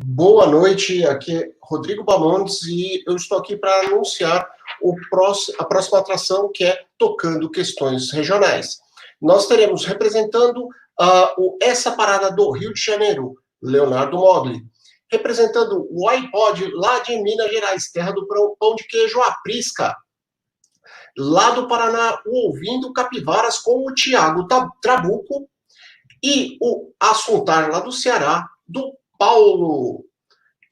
Boa noite, aqui é Rodrigo Bamontes e eu estou aqui para anunciar a próxima atração, que é Tocando Questões Regionais. Nós teremos representando essa parada do Rio de Janeiro, Leonardo Mogli, representando o iPod lá de Minas Gerais, terra do pão de queijo Aprisca, lá do Paraná, o Ouvindo Capivaras com o Tiago Trabuco e o Assuntar lá do Ceará, do Paulo.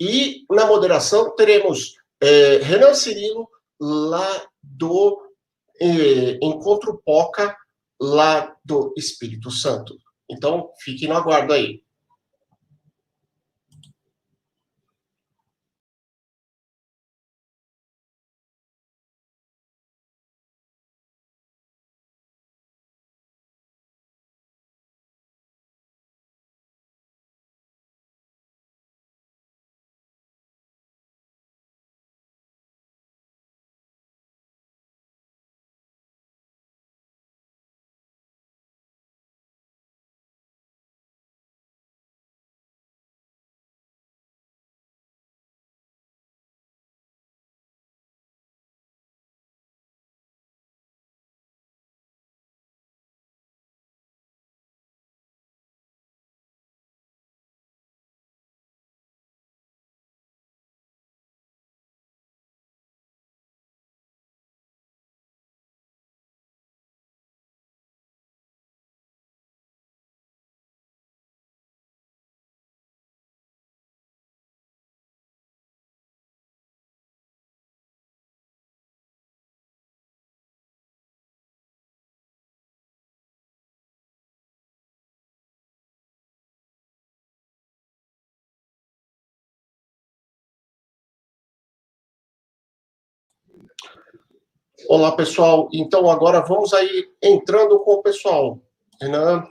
E na moderação teremos Renan Cirilo, lá do Encontro Poca, lá do Espírito Santo. Então, fiquem no aguardo aí. Olá, pessoal. Então, agora vamos aí entrando com o pessoal. Renan.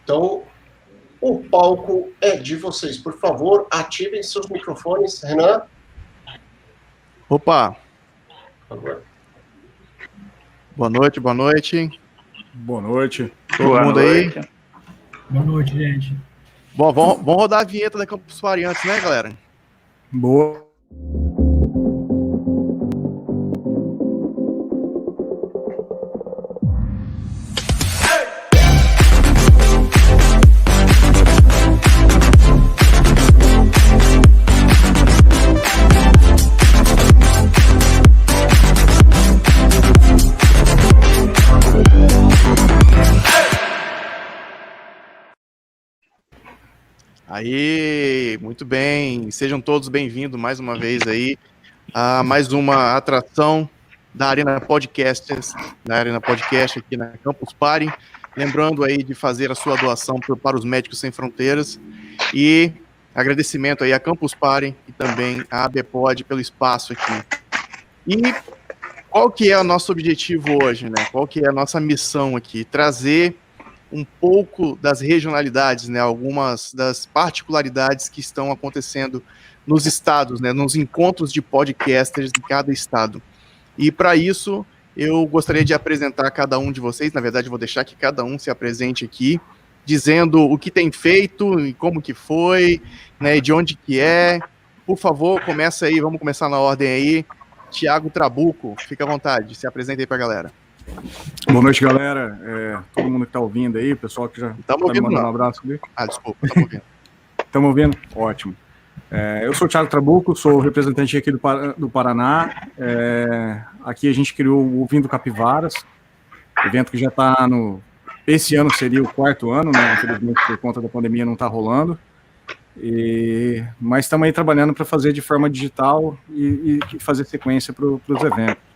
Então, o palco é de vocês. Por favor, ativem seus microfones. Renan. Opa. Por favor. Boa noite, boa noite. Boa noite. Todo mundo aí? Boa noite, gente. Bom, vamos rodar a vinheta da Campus Party antes, né, galera? Boa. Aí, muito bem. Sejam todos bem-vindos mais uma vez aí a mais uma atração da Arena Podcasts, aqui na Campus Party. Lembrando aí de fazer a sua doação para os Médicos Sem Fronteiras e agradecimento aí a Campus Party e também a ABPOD pelo espaço aqui. E qual que é o nosso objetivo hoje, né? Qual que é a nossa missão aqui? Trazer um pouco das regionalidades, né, algumas das particularidades que estão acontecendo nos estados, né, nos encontros de podcasters de cada estado. E para isso, eu gostaria de apresentar cada um de vocês, na verdade, vou deixar que cada um se apresente aqui, dizendo o que tem feito e como que foi, né, de onde que é. Por favor, começa aí, vamos começar na ordem aí. Tiago Trabuco, fica à vontade, se apresenta aí para a galera. Boa noite, galera. Todo mundo que está ouvindo aí, o pessoal que já está me mandando um abraço. Desculpa, estamos ouvindo. Estamos ouvindo? Ótimo. Eu sou o Thiago Trabuco, sou representante aqui do Paraná. Aqui a gente criou o Ouvindo Capivaras, evento que já está no... Esse ano seria o 4º ano, né? Infelizmente, por conta da pandemia, não está rolando. Mas estamos aí trabalhando para fazer de forma digital e fazer sequência para os eventos.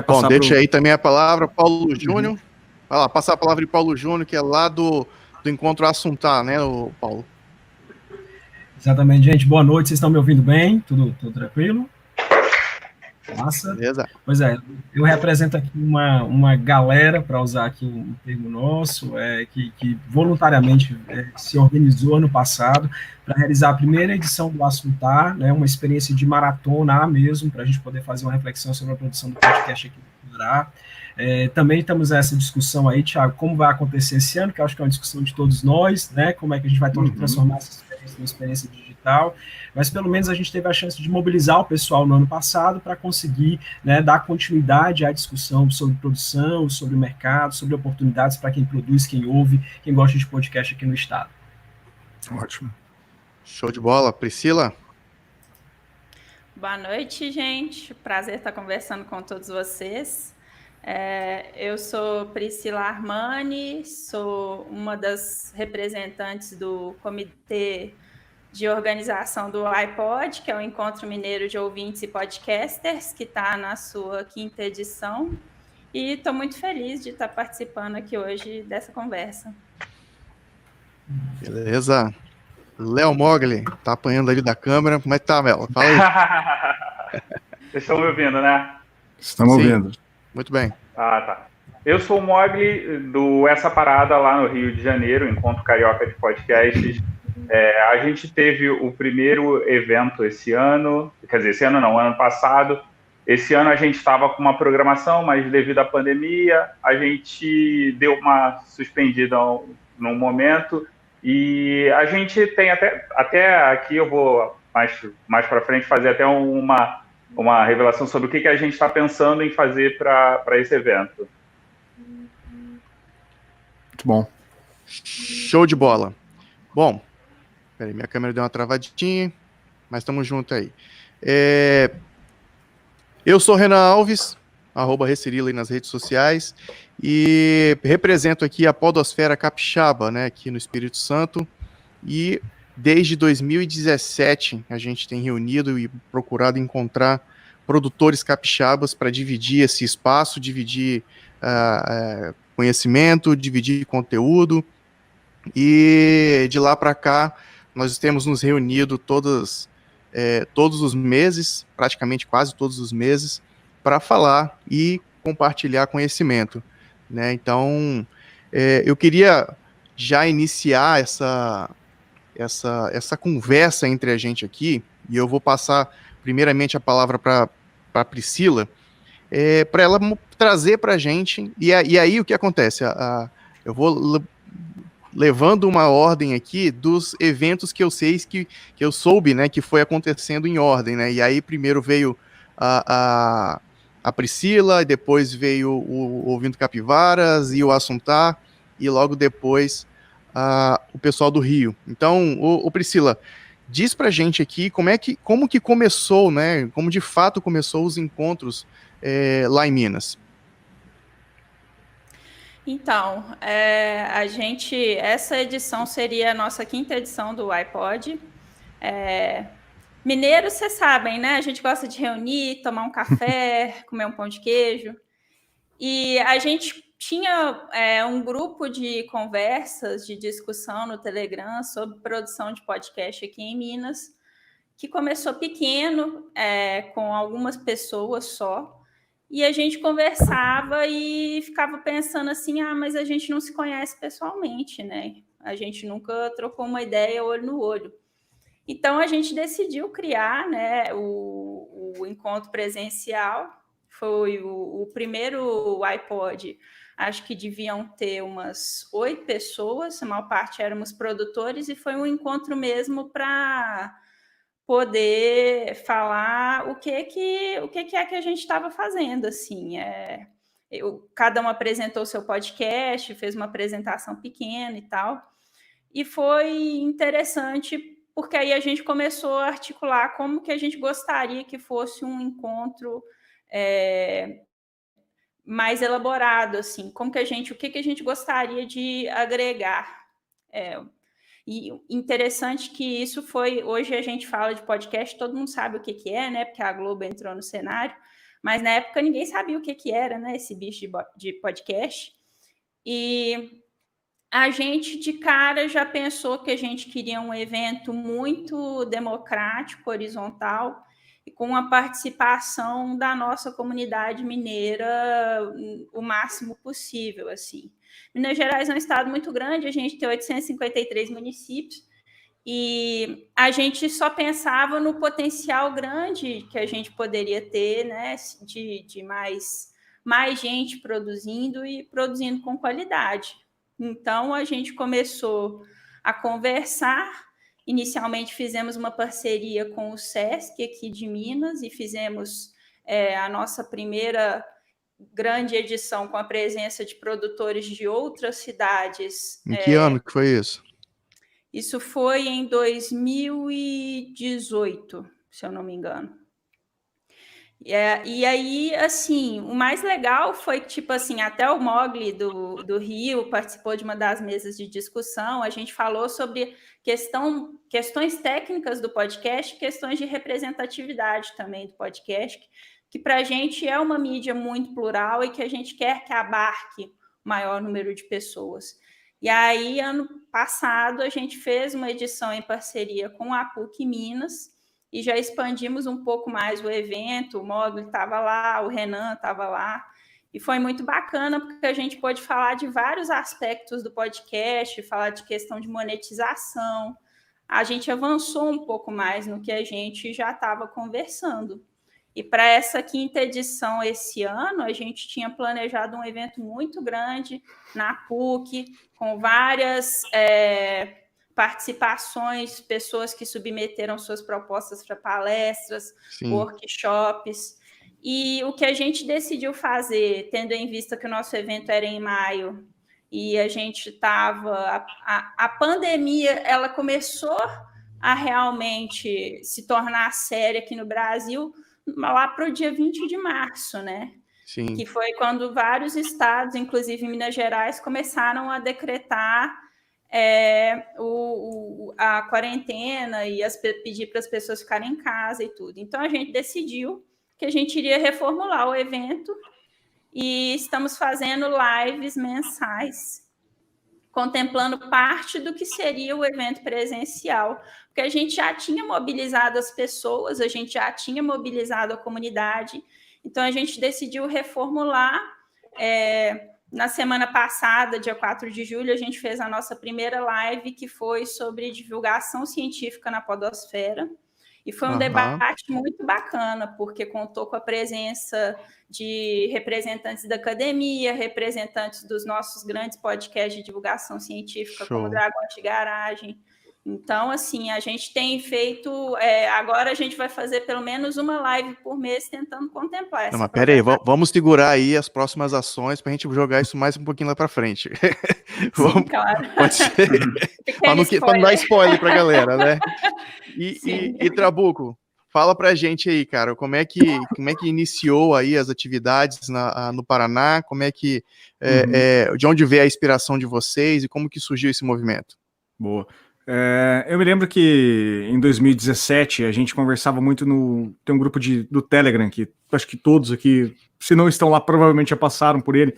Bom, deixa aí também a palavra, Paulo Júnior. Vai lá, passar a palavra de Paulo Júnior, que é lá do Encontro Assuntar, né, Paulo? Exatamente, gente. Boa noite, vocês estão me ouvindo bem? Tudo tranquilo? Massa. Beleza. Pois é, eu represento aqui uma galera, para usar aqui um termo nosso, que voluntariamente se organizou ano passado para realizar a primeira edição do Assuntar, né, uma experiência de maratona mesmo, para a gente poder fazer uma reflexão sobre a produção do podcast aqui melhorar. Também estamos nessa discussão aí, Thiago, como vai acontecer esse ano, que eu acho que é uma discussão de todos nós, né? Como é que a gente vai transformar essa experiência numa experiência digital, mas pelo menos a gente teve a chance de mobilizar o pessoal no ano passado para conseguir, né, dar continuidade à discussão sobre produção, sobre o mercado, sobre oportunidades para quem produz, quem ouve, quem gosta de podcast aqui no estado. Ótimo. Show de bola. Priscila? Boa noite, gente. Prazer estar conversando com todos vocês. Eu sou Priscila Armani, sou uma das representantes do Comitê de Organização do iPod, que é o Encontro Mineiro de Ouvintes e Podcasters, que está na sua 5ª edição. E estou muito feliz de estar participando aqui hoje dessa conversa. Beleza. Léo Mogli, tá apanhando ali da câmera. Como é que tá, Mel? Fala aí. Vocês estão me ouvindo, né? Estamos ouvindo. Muito bem. Tá. Eu sou o Mogli do Essa Parada lá no Rio de Janeiro, Encontro Carioca de Podcasts. A gente teve o primeiro evento esse ano, quer dizer, esse ano não, ano passado. Esse ano a gente estava com uma programação, mas devido à pandemia, a gente deu uma suspendida num momento. E a gente tem até aqui, eu vou mais para frente fazer até uma revelação sobre o que a gente está pensando em fazer para esse evento. Muito bom. Show de bola. Bom, peraí, minha câmera deu uma travadinha, mas estamos juntos aí. Eu sou Renan Alves, @Recirila aí nas redes sociais, e represento aqui a Podosfera Capixaba, né, aqui no Espírito Santo, e desde 2017 a gente tem reunido e procurado encontrar produtores capixabas para dividir esse espaço, dividir conhecimento, dividir conteúdo, e de lá para cá nós temos nos reunido todos os meses, praticamente quase todos os meses, para falar e compartilhar conhecimento, né? Então, eu queria já iniciar essa conversa entre a gente aqui, e eu vou passar primeiramente a palavra para a Priscila, para ela trazer para a gente, e aí o que acontece? Eu vou levando uma ordem aqui dos eventos que eu sei que eu soube, né, que foi acontecendo em ordem, né? E aí primeiro veio a Priscila, e depois veio o Ouvindo Capivaras e o Assuntar, e logo depois o pessoal do Rio. Então, Priscila, diz pra gente aqui como que começou, né? Como de fato começou os encontros lá em Minas. Então, essa edição seria a nossa 5ª edição do iPod. Mineiros, vocês sabem, né? A gente gosta de reunir, tomar um café, comer um pão de queijo. E a gente tinha um grupo de conversas, de discussão no Telegram sobre produção de podcast aqui em Minas, que começou pequeno, com algumas pessoas só. E a gente conversava e ficava pensando assim, mas a gente não se conhece pessoalmente, né? A gente nunca trocou uma ideia olho no olho. Então, a gente decidiu criar, né, o encontro presencial. Foi o primeiro iPod, acho que deviam ter umas 8 pessoas, a maior parte éramos produtores, e foi um encontro mesmo para poder falar o que é que a gente estava fazendo, assim. Cada um apresentou seu podcast, fez uma apresentação pequena e tal, e foi interessante, porque aí a gente começou a articular como que a gente gostaria que fosse um encontro mais elaborado, assim, o que a gente gostaria de agregar. E interessante que isso foi, hoje a gente fala de podcast, todo mundo sabe o que é, né, porque a Globo entrou no cenário, mas na época ninguém sabia o que era, né, esse bicho de podcast, e a gente de cara já pensou que a gente queria um evento muito democrático, horizontal, e com a participação da nossa comunidade mineira o máximo possível, assim. Minas Gerais é um estado muito grande, a gente tem 853 municípios, e a gente só pensava no potencial grande que a gente poderia ter, né, de mais mais gente produzindo e produzindo com qualidade. Então, a gente começou a conversar. Inicialmente, fizemos uma parceria com o SESC aqui de Minas e fizemos a nossa primeira grande edição com a presença de produtores de outras cidades. Em que ano que foi isso? Isso foi em 2018, se eu não me engano. E aí, assim, o mais legal foi que, tipo assim, até o Mogli do Rio participou de uma das mesas de discussão. A gente falou sobre questões técnicas do podcast, questões de representatividade também do podcast, que para a gente é uma mídia muito plural e que a gente quer que abarque o maior número de pessoas. E aí, ano passado, a gente fez uma edição em parceria com a PUC Minas, e já expandimos um pouco mais o evento. O Mogli estava lá, o Renan estava lá, e foi muito bacana, porque a gente pôde falar de vários aspectos do podcast, falar de questão de monetização. A gente avançou um pouco mais no que a gente já estava conversando. E para essa 5ª edição esse ano, a gente tinha planejado um evento muito grande na PUC, com várias participações, pessoas que submeteram suas propostas para palestras, workshops. E o que a gente decidiu fazer, tendo em vista que o nosso evento era em maio, e a gente estava... A pandemia, ela começou a realmente se tornar séria aqui no Brasil lá para o dia 20 de março, né? Sim. Que foi quando vários estados, inclusive Minas Gerais, começaram a decretar a quarentena e pedir para as pessoas ficarem em casa e tudo. Então, a gente decidiu que a gente iria reformular o evento e estamos fazendo lives mensais, contemplando parte do que seria o evento presencial, porque a gente já tinha mobilizado as pessoas, a gente já tinha mobilizado a comunidade, então a gente decidiu reformular. Na semana passada, dia 4 de julho, a gente fez a nossa primeira live, que foi sobre divulgação científica na podosfera, e foi um debate muito bacana, porque contou com a presença de representantes da academia, representantes dos nossos grandes podcasts de divulgação científica, como o Dragões de Garagem. Então, assim, a gente tem feito... agora a gente vai fazer pelo menos uma live por mês tentando contemplar essa. Não, mas peraí, vamos segurar aí as próximas ações para a gente jogar isso mais um pouquinho lá para frente. Sim, claro. Pode ser. Para não dar spoiler para a galera, né? E Trabuco, fala para a gente aí, cara, como é que iniciou aí as atividades no Paraná, como é que... de onde veio a inspiração de vocês e como que surgiu esse movimento? Boa. Eu me lembro que em 2017 a gente conversava muito tem um grupo do Telegram, que acho que todos aqui, se não estão lá, provavelmente já passaram por ele,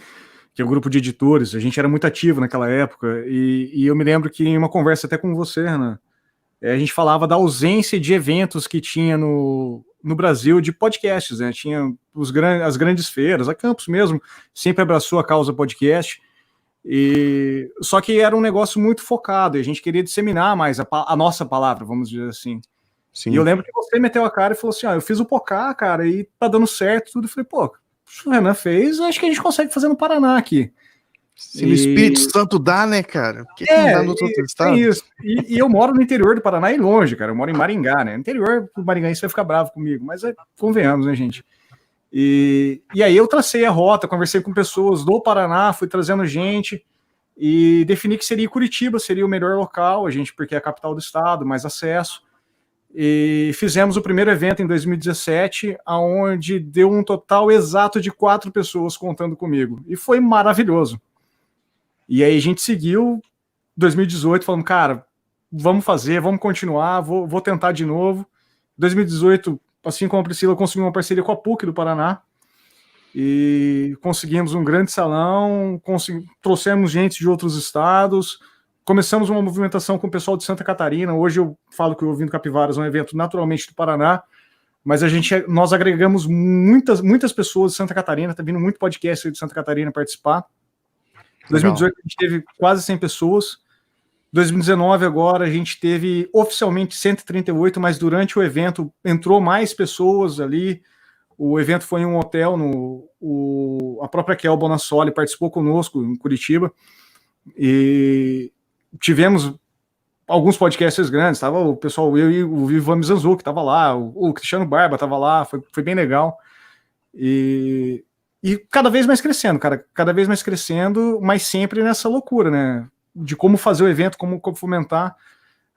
que é o grupo de editores. A gente era muito ativo naquela época, e eu me lembro que em uma conversa até com você, Renan, a gente falava da ausência de eventos que tinha no Brasil de podcasts, né? Tinha as grandes feiras, a Campus mesmo sempre abraçou a causa podcast, só que era um negócio muito focado, e a gente queria disseminar mais a nossa palavra, vamos dizer assim. Sim. E eu lembro que você meteu a cara e falou assim, eu fiz o Pocá, cara, e tá dando certo tudo. Eu falei, pô, o Renan fez, acho que a gente consegue fazer no Paraná aqui. Se o Espírito Santo dá, né, cara? Por que não dá no outro estado? Isso. E eu moro no interior do Paraná e longe, cara, eu moro em Maringá, né? No interior, o maringaense vai ficar bravo comigo, mas convenhamos, né, gente? E aí eu tracei a rota, conversei com pessoas do Paraná, fui trazendo gente e defini que seria Curitiba, seria o melhor local, porque é a capital do estado, mais acesso. E fizemos o primeiro evento em 2017, onde deu um total exato de 4 pessoas contando comigo. E foi maravilhoso. E aí a gente seguiu 2018 falando, cara, vamos fazer, vamos continuar, vou tentar de novo. 2018... assim como a Priscila, conseguiu uma parceria com a PUC do Paraná e conseguimos um grande salão, trouxemos gente de outros estados, começamos uma movimentação com o pessoal de Santa Catarina. Hoje eu falo que o Ouvindo Capivaras é um evento naturalmente do Paraná, mas nós agregamos muitas pessoas de Santa Catarina, tá vindo muito podcast de Santa Catarina participar. Em 2018 a gente teve quase 100 pessoas. 2019 agora a gente teve oficialmente 138, mas durante o evento entrou mais pessoas ali, O evento foi em um hotel, a própria Kel Bonassoli participou conosco em Curitiba, e tivemos alguns podcasters grandes, estava o pessoal, eu e o Vivan Mizanzuki, estava lá, o Cristiano Barba estava lá, foi bem legal, e cada vez mais crescendo, cara, cada vez mais crescendo, mas sempre nessa loucura, né, de como fazer o evento, como fomentar.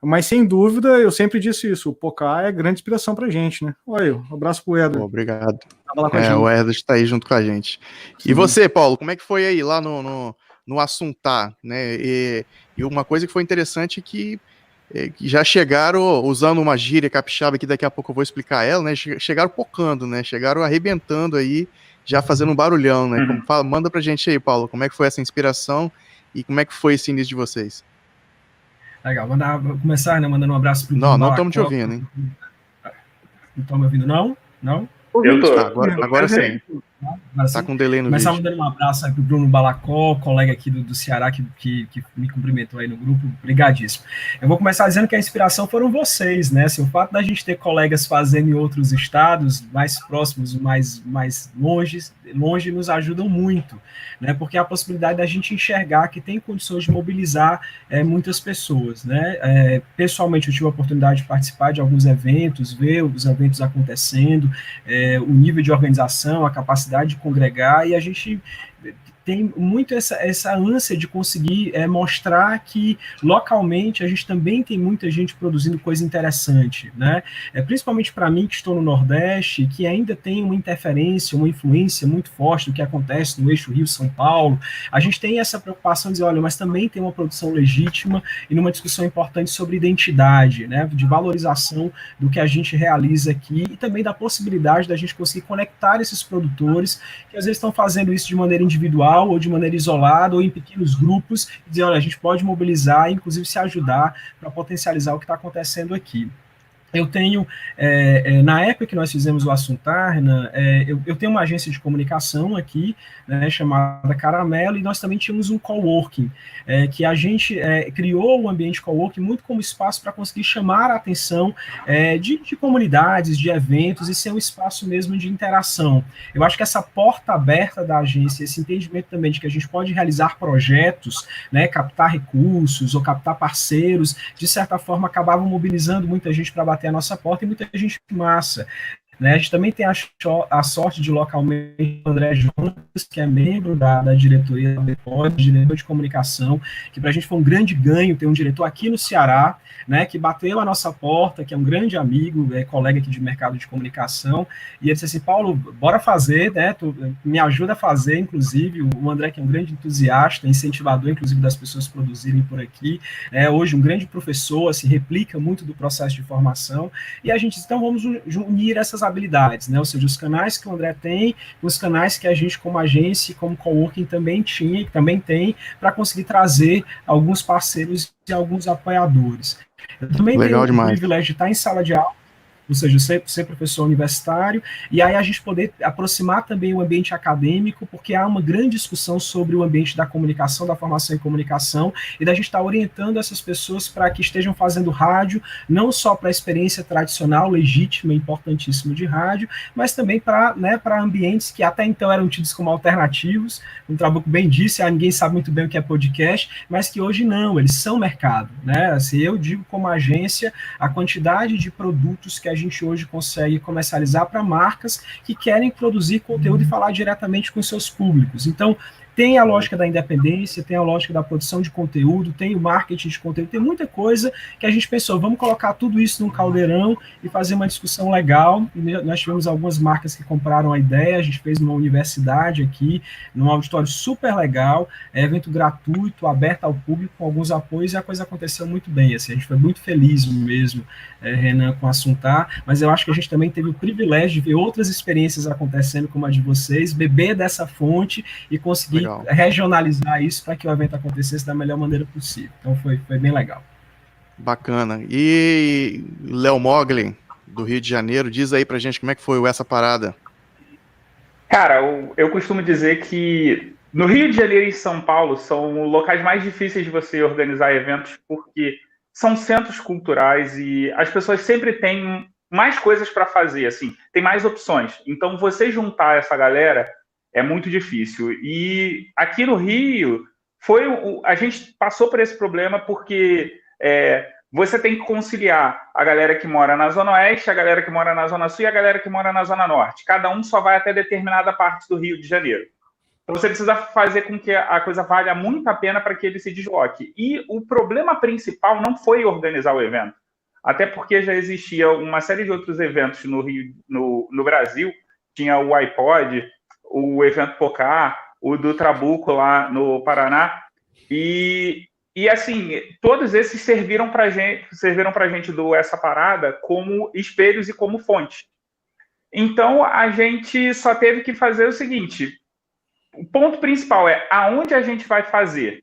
Mas, sem dúvida, eu sempre disse isso, o Pocá é grande inspiração pra gente, né? Olha, um abraço pro Edward. Obrigado. Tava lá com a gente. O Edward está aí junto com a gente. Sim. E você, Paulo, como é que foi aí lá no Assuntar, né? E uma coisa que foi interessante que já chegaram usando uma gíria capixaba, que daqui a pouco eu vou explicar ela, né? Chegaram pocando, né? Chegaram arrebentando aí, já fazendo um barulhão, né? Manda pra gente aí, Paulo, como é que foi essa inspiração e como é que foi esse início de vocês? Legal, vou começar, né, mandando um abraço pro Não estamos te ouvindo, hein? Não estão me ouvindo, não? Não? Eu tô. Agora sim. Tá com delay no vídeo. Mandando um abraço aí pro Bruno Balacó, colega aqui do Ceará, que me cumprimentou aí no grupo, obrigadíssimo. Eu vou começar dizendo que a inspiração foram vocês, né? Assim, o fato da gente ter colegas fazendo em outros estados, mais próximos, mais longe nos ajudam muito, né? Porque é a possibilidade da gente enxergar que tem condições de mobilizar muitas pessoas, né? Pessoalmente, eu tive a oportunidade de participar de alguns eventos, ver os eventos acontecendo, o nível de organização, a capacidade de congregar, e a gente tem muito essa ânsia de conseguir mostrar que localmente a gente também tem muita gente produzindo coisa interessante, né? Principalmente para mim, que estou no Nordeste, que ainda tem uma interferência, uma influência muito forte do que acontece no eixo Rio-São Paulo, a gente tem essa preocupação de dizer, olha, mas também tem uma produção legítima e numa discussão importante sobre identidade, né? De valorização do que a gente realiza aqui e também da possibilidade da gente conseguir conectar esses produtores que às vezes estão fazendo isso de maneira individual ou de maneira isolada, ou em pequenos grupos, e dizer, olha, a gente pode mobilizar e, inclusive, se ajudar para potencializar o que está acontecendo aqui. Eu tenho, na época que nós fizemos o Assuntar, eu tenho uma agência de comunicação aqui, né, chamada Caramelo, e nós também tínhamos um coworking, que a gente criou um ambiente coworking muito como espaço para conseguir chamar a atenção de comunidades, de eventos, e ser um espaço mesmo de interação. Eu acho que essa porta aberta da agência, esse entendimento também de que a gente pode realizar projetos, né, captar recursos ou captar parceiros, de certa forma acabavam mobilizando muita gente para bater a nossa porta, e muita gente massa. Né? A gente também tem a sorte de localmente o André Jonas, que é membro da diretoria da BPOD, diretor de comunicação, que para a gente foi um grande ganho ter um diretor aqui no Ceará, né, que bateu a nossa porta, que é um grande amigo, colega aqui de mercado de comunicação, e ele disse assim, Paulo, bora fazer, né, tu me ajuda a fazer, inclusive, o André, que é um grande entusiasta, incentivador, inclusive, das pessoas produzirem por aqui, hoje um grande professor, se replica muito do processo de formação, e a gente disse, então vamos unir essas habilidades, né? Ou seja, os canais que o André tem, os canais que a gente, como agência, como coworking, também tinha e também tem, para conseguir trazer alguns parceiros e alguns apoiadores. Eu também Legal tenho demais. O privilégio de estar em sala de aula, ou seja, ser professor universitário, e aí a gente poder aproximar também o ambiente acadêmico, porque há uma grande discussão sobre o ambiente da comunicação, da formação em comunicação, e da gente estar orientando essas pessoas para que estejam fazendo rádio, não só para a experiência tradicional, legítima e importantíssima de rádio, mas também para, né, para ambientes que até então eram tidos como alternativos, como o Trabuco bem disse, ninguém sabe muito bem o que é podcast, mas que hoje não, eles são mercado, né? Assim, eu digo como agência, a quantidade de produtos que a gente hoje consegue comercializar para marcas que querem produzir conteúdo e falar diretamente com seus públicos. Então, tem a lógica da independência, tem a lógica da produção de conteúdo, tem o marketing de conteúdo, tem muita coisa que a gente pensou, vamos colocar tudo isso num caldeirão e fazer uma discussão legal. E nós tivemos algumas marcas que compraram a ideia, a gente fez numa universidade aqui, num auditório super legal, evento gratuito, aberto ao público, com alguns apoios, e a coisa aconteceu muito bem. Assim, a gente foi muito feliz mesmo, Renan, com o Assuntar, mas eu acho que a gente também teve o privilégio de ver outras experiências acontecendo, como a de vocês, beber dessa fonte e conseguir regionalizar isso para que o evento acontecesse da melhor maneira possível. Então foi bem legal. Bacana. E Léo Mogli, do Rio de Janeiro, diz aí pra gente como é que foi essa parada. Cara, eu costumo dizer que no Rio de Janeiro e São Paulo são locais mais difíceis de você organizar eventos, porque são centros culturais e as pessoas sempre têm mais coisas para fazer, assim, tem mais opções. Então, você juntar essa galera é muito difícil. E aqui no Rio, a gente passou por esse problema porque você tem que conciliar a galera que mora na Zona Oeste, a galera que mora na Zona Sul e a galera que mora na Zona Norte. Cada um só vai até determinada parte do Rio de Janeiro. Então, você precisa fazer com que a coisa valha muito a pena para que ele se desloque. E o problema principal não foi organizar o evento, até porque já existia uma série de outros eventos no Rio, no Brasil. Tinha o iPod, o evento Pocar, o do Trabuco lá no Paraná. E assim, todos esses serviram para gente do Essa Parada como espelhos e como fonte. Então, a gente só teve que fazer o seguinte: o ponto principal é aonde a gente vai fazer.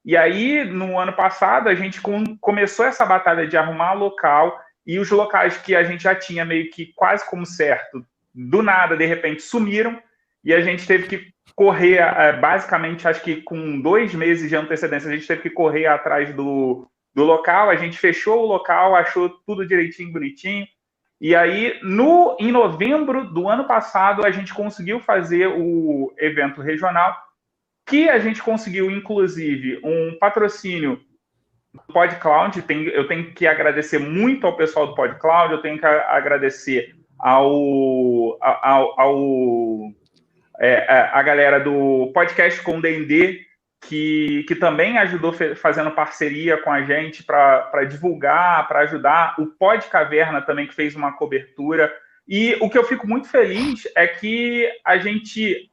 E aí, no ano passado, a gente começou essa batalha de arrumar local, e os locais que a gente já tinha meio que quase como certo, do nada, de repente, sumiram, e a gente teve que correr, basicamente, acho que com 2 meses de antecedência, a gente teve que correr atrás do local. A gente fechou o local, achou tudo direitinho, bonitinho, e aí, em novembro do ano passado, a gente conseguiu fazer o evento regional, que a gente conseguiu, inclusive, um patrocínio do PodCloud. Eu tenho que agradecer muito ao pessoal do PodCloud, eu tenho que agradecer a galera do Podcast com D&D, que também ajudou fazendo parceria com a gente para divulgar, para ajudar. O Pod Caverna também, que fez uma cobertura. E o que eu fico muito feliz é que a gente...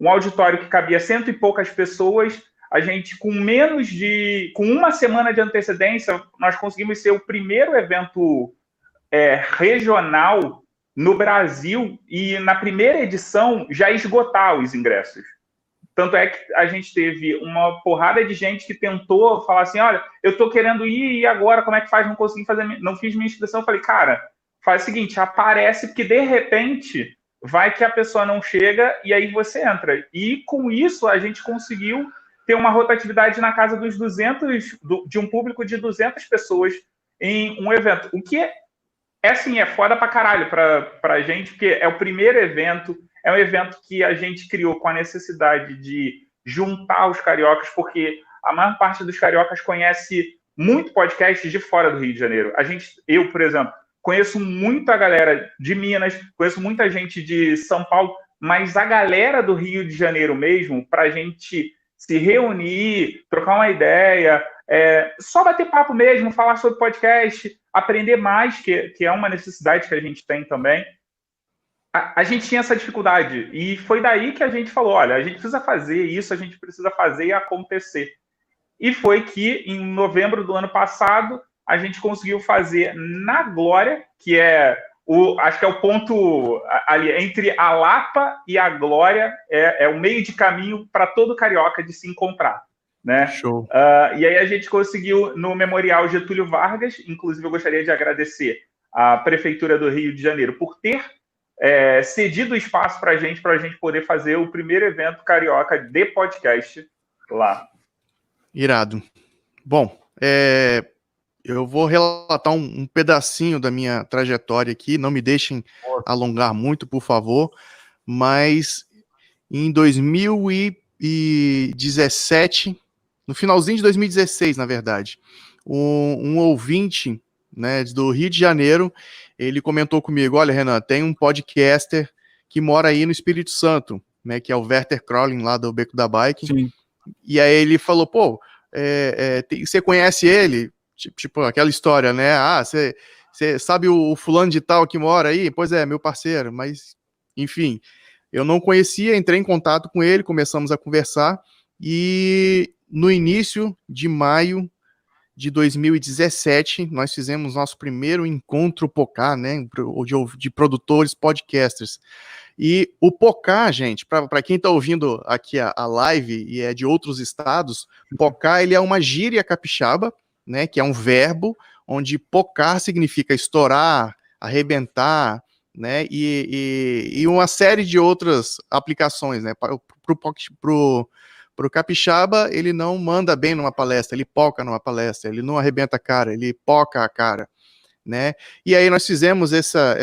um auditório que cabia 100 e poucas pessoas, a gente, com uma semana de antecedência, nós conseguimos ser o primeiro evento regional no Brasil, e na primeira edição já esgotar os ingressos. Tanto é que a gente teve uma porrada de gente que tentou falar assim: olha, eu estou querendo ir, e agora como é que faz? Não consegui fazer, não fiz minha inscrição. Eu falei: cara, faz o seguinte, aparece, porque de repente vai que a pessoa não chega e aí você entra. E com isso a gente conseguiu ter uma rotatividade na casa dos 200, de um público de 200 pessoas em um evento. O que é foda pra caralho pra gente, porque é o primeiro evento, é um evento que a gente criou com a necessidade de juntar os cariocas, porque a maior parte dos cariocas conhece muito podcast de fora do Rio de Janeiro. Eu, por exemplo, conheço muita galera de Minas, conheço muita gente de São Paulo, mas a galera do Rio de Janeiro mesmo, para a gente se reunir, trocar uma ideia, só bater papo mesmo, falar sobre podcast, aprender mais, que é uma necessidade que a gente tem também, a gente tinha essa dificuldade. E foi daí que a gente falou: olha, a gente precisa fazer isso, a gente precisa fazer acontecer. E foi que, em novembro do ano passado, a gente conseguiu fazer na Glória, que acho que é o ponto ali entre a Lapa e a Glória, é o meio de caminho para todo carioca de se encontrar, né? Show. E aí a gente conseguiu no Memorial Getúlio Vargas. Inclusive, eu gostaria de agradecer a Prefeitura do Rio de Janeiro por ter cedido espaço para a gente poder fazer o primeiro evento carioca de podcast lá. Irado. Bom, eu vou relatar um pedacinho da minha trajetória aqui, não me deixem alongar muito, por favor, mas em 2017, no finalzinho de 2016, na verdade, um ouvinte, né, do Rio de Janeiro, ele comentou comigo: olha, Renan, tem um podcaster que mora aí no Espírito Santo, né, que é o Werther Crowlin, lá do Beco da Bike. Sim. E aí ele falou: pô, você conhece ele? Tipo, aquela história, né? Você sabe o fulano de tal que mora aí? Pois é, meu parceiro. Mas, enfim, eu não conhecia, entrei em contato com ele, começamos a conversar, e no início de maio de 2017, nós fizemos nosso primeiro encontro POCA, né, de produtores, podcasters. E o POCA, gente, para quem está ouvindo aqui a live e é de outros estados, POCA, ele é uma gíria capixaba, né, que é um verbo, onde pocar significa estourar, arrebentar, né, e uma série de outras aplicações, né. Pro capixaba, ele não manda bem numa palestra, ele poca numa palestra, ele não arrebenta a cara, ele poca a cara. né? E aí nós fizemos essa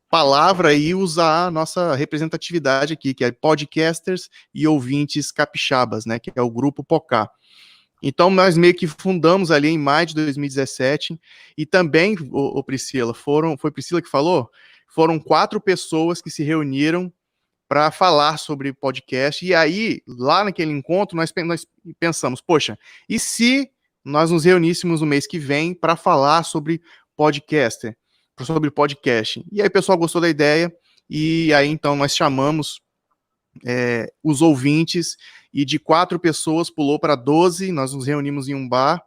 palavra e usar a nossa representatividade aqui, que é podcasters e ouvintes capixabas, né? Que é o grupo Pocá. Então, nós meio que fundamos ali em maio de 2017, e também, Priscila, foi Priscila que falou? Foram 4 pessoas que se reuniram para falar sobre podcast, e aí, lá naquele encontro, nós pensamos, poxa, e se nós nos reuníssemos no mês que vem para falar sobre podcast? E aí o pessoal gostou da ideia, e aí então nós chamamos os ouvintes, e de 4 pessoas pulou para 12, nós nos reunimos em um bar,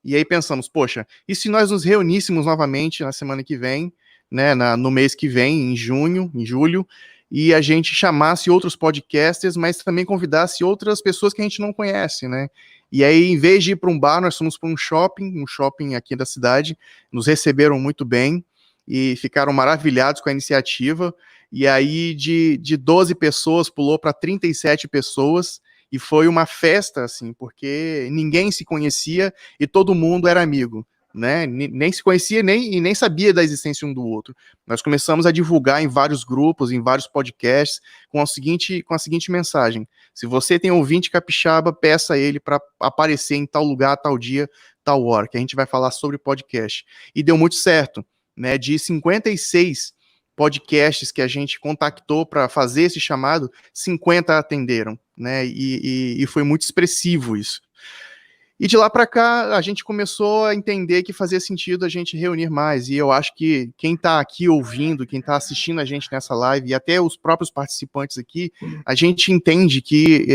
e aí pensamos, poxa, e se nós nos reuníssemos novamente na semana que vem, né, no mês que vem, em julho, e a gente chamasse outros podcasters, mas também convidasse outras pessoas que a gente não conhece, né? E aí, em vez de ir para um bar, nós fomos para um shopping aqui da cidade, nos receberam muito bem, e ficaram maravilhados com a iniciativa, e aí de 12 pessoas pulou para 37 pessoas, e foi uma festa, assim, porque ninguém se conhecia e todo mundo era amigo, né? Nem se conhecia e nem sabia da existência um do outro. Nós começamos a divulgar em vários grupos, em vários podcasts, com a seguinte mensagem: se você tem ouvinte capixaba, peça a ele para aparecer em tal lugar, tal dia, tal hora, que a gente vai falar sobre podcast. E deu muito certo, né? De 56 podcasts que a gente contactou para fazer esse chamado, 50 atenderam, né? E foi muito expressivo isso. E de lá para cá, a gente começou a entender que fazia sentido a gente reunir mais, e eu acho que quem está aqui ouvindo, quem está assistindo a gente nessa live, e até os próprios participantes aqui, a gente entende que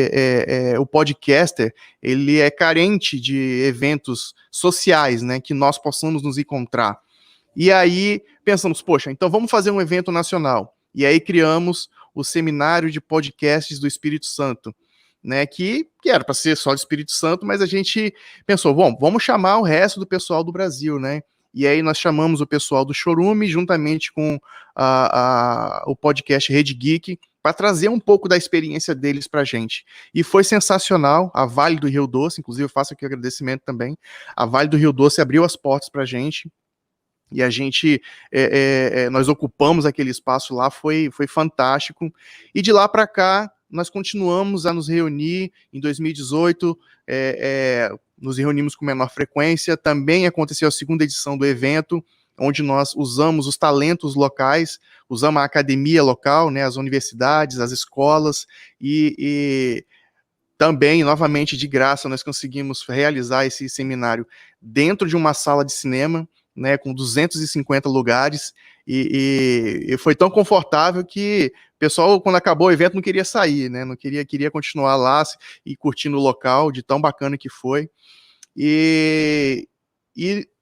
o podcaster, ele é carente de eventos sociais, né, que nós possamos nos encontrar. E aí pensamos, poxa, então vamos fazer um evento nacional. E aí criamos o Seminário de Podcasts do Espírito Santo, né, que era para ser só do Espírito Santo, mas a gente pensou, bom, vamos chamar o resto do pessoal do Brasil, né? E aí nós chamamos o pessoal do Chorume, juntamente com o podcast Rede Geek, para trazer um pouco da experiência deles para a gente. E foi sensacional. A Vale do Rio Doce, inclusive eu faço aqui o agradecimento também, a Vale do Rio Doce abriu as portas para a gente, e a gente, nós ocupamos aquele espaço lá, foi fantástico. E de lá para cá, nós continuamos a nos reunir. Em 2018, nos reunimos com menor frequência. Também aconteceu a 2ª edição do evento, onde nós usamos os talentos locais, usamos a academia local, né, as universidades, as escolas, e também, novamente, de graça, nós conseguimos realizar esse seminário dentro de uma sala de cinema, né, com 250 lugares, e foi tão confortável que o pessoal, quando acabou o evento, não queria sair, né, queria continuar lá e curtindo o local, de tão bacana que foi. E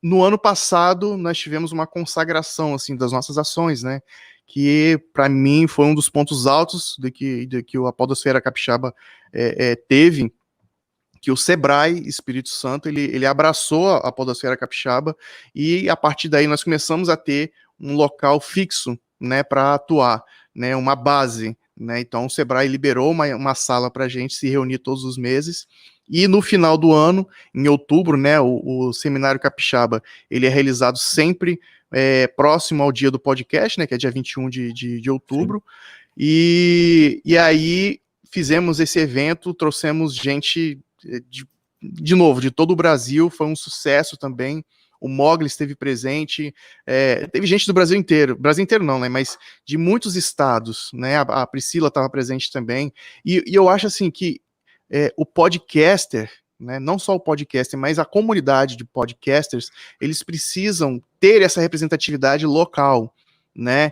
no ano passado, nós tivemos uma consagração, assim, das nossas ações, né, que, para mim, foi um dos pontos altos de que o Podosfera Capixaba teve, que o Sebrae Espírito Santo, ele abraçou a Podosfera Capixaba, e a partir daí nós começamos a ter um local fixo, né, para atuar, né, uma base, né. Então o Sebrae liberou uma sala para a gente se reunir todos os meses, e no final do ano, em outubro, né, o Seminário Capixaba, ele é realizado sempre próximo ao dia do podcast, né, que é dia 21 de outubro. E aí fizemos esse evento, trouxemos gente de novo, de todo o Brasil, foi um sucesso também. O Mogli esteve presente, teve gente do Brasil inteiro não, né, mas de muitos estados, né, a Priscila estava presente também, e eu acho assim que o podcaster, né, não só o podcaster, mas a comunidade de podcasters, eles precisam ter essa representatividade local, né.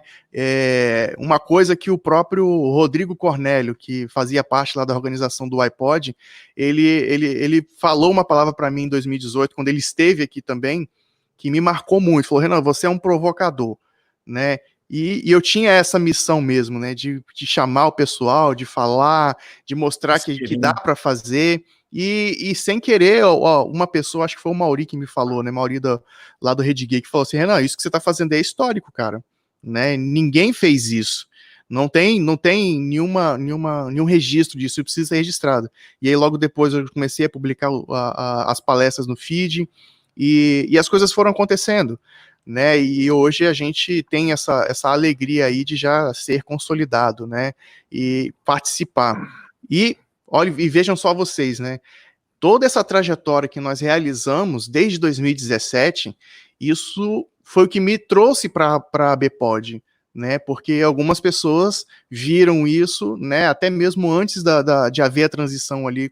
Uma coisa que o próprio Rodrigo Cornélio, que fazia parte lá da organização do iPod, ele falou uma palavra para mim em 2018, quando ele esteve aqui também, que me marcou muito. Falou: Renan, você é um provocador, né? E eu tinha essa missão mesmo, né, de chamar o pessoal, de falar, de mostrar que dá para fazer. E sem querer, uma pessoa, acho que foi o Mauri que me falou, né, Mauri lá do Rede Geek, que falou assim: Renan, isso que você está fazendo é histórico, cara. Né, ninguém fez isso, não tem nenhum registro disso, isso precisa ser registrado. E aí logo depois eu comecei a publicar as palestras no feed, e as coisas foram acontecendo, né? E hoje a gente tem essa alegria aí de já ser consolidado, né? E participar. E olha, e vejam só vocês, né? Toda essa trajetória que nós realizamos desde 2017, isso foi o que me trouxe para a BPod, né? Porque algumas pessoas viram isso, né? Até mesmo antes de haver a transição ali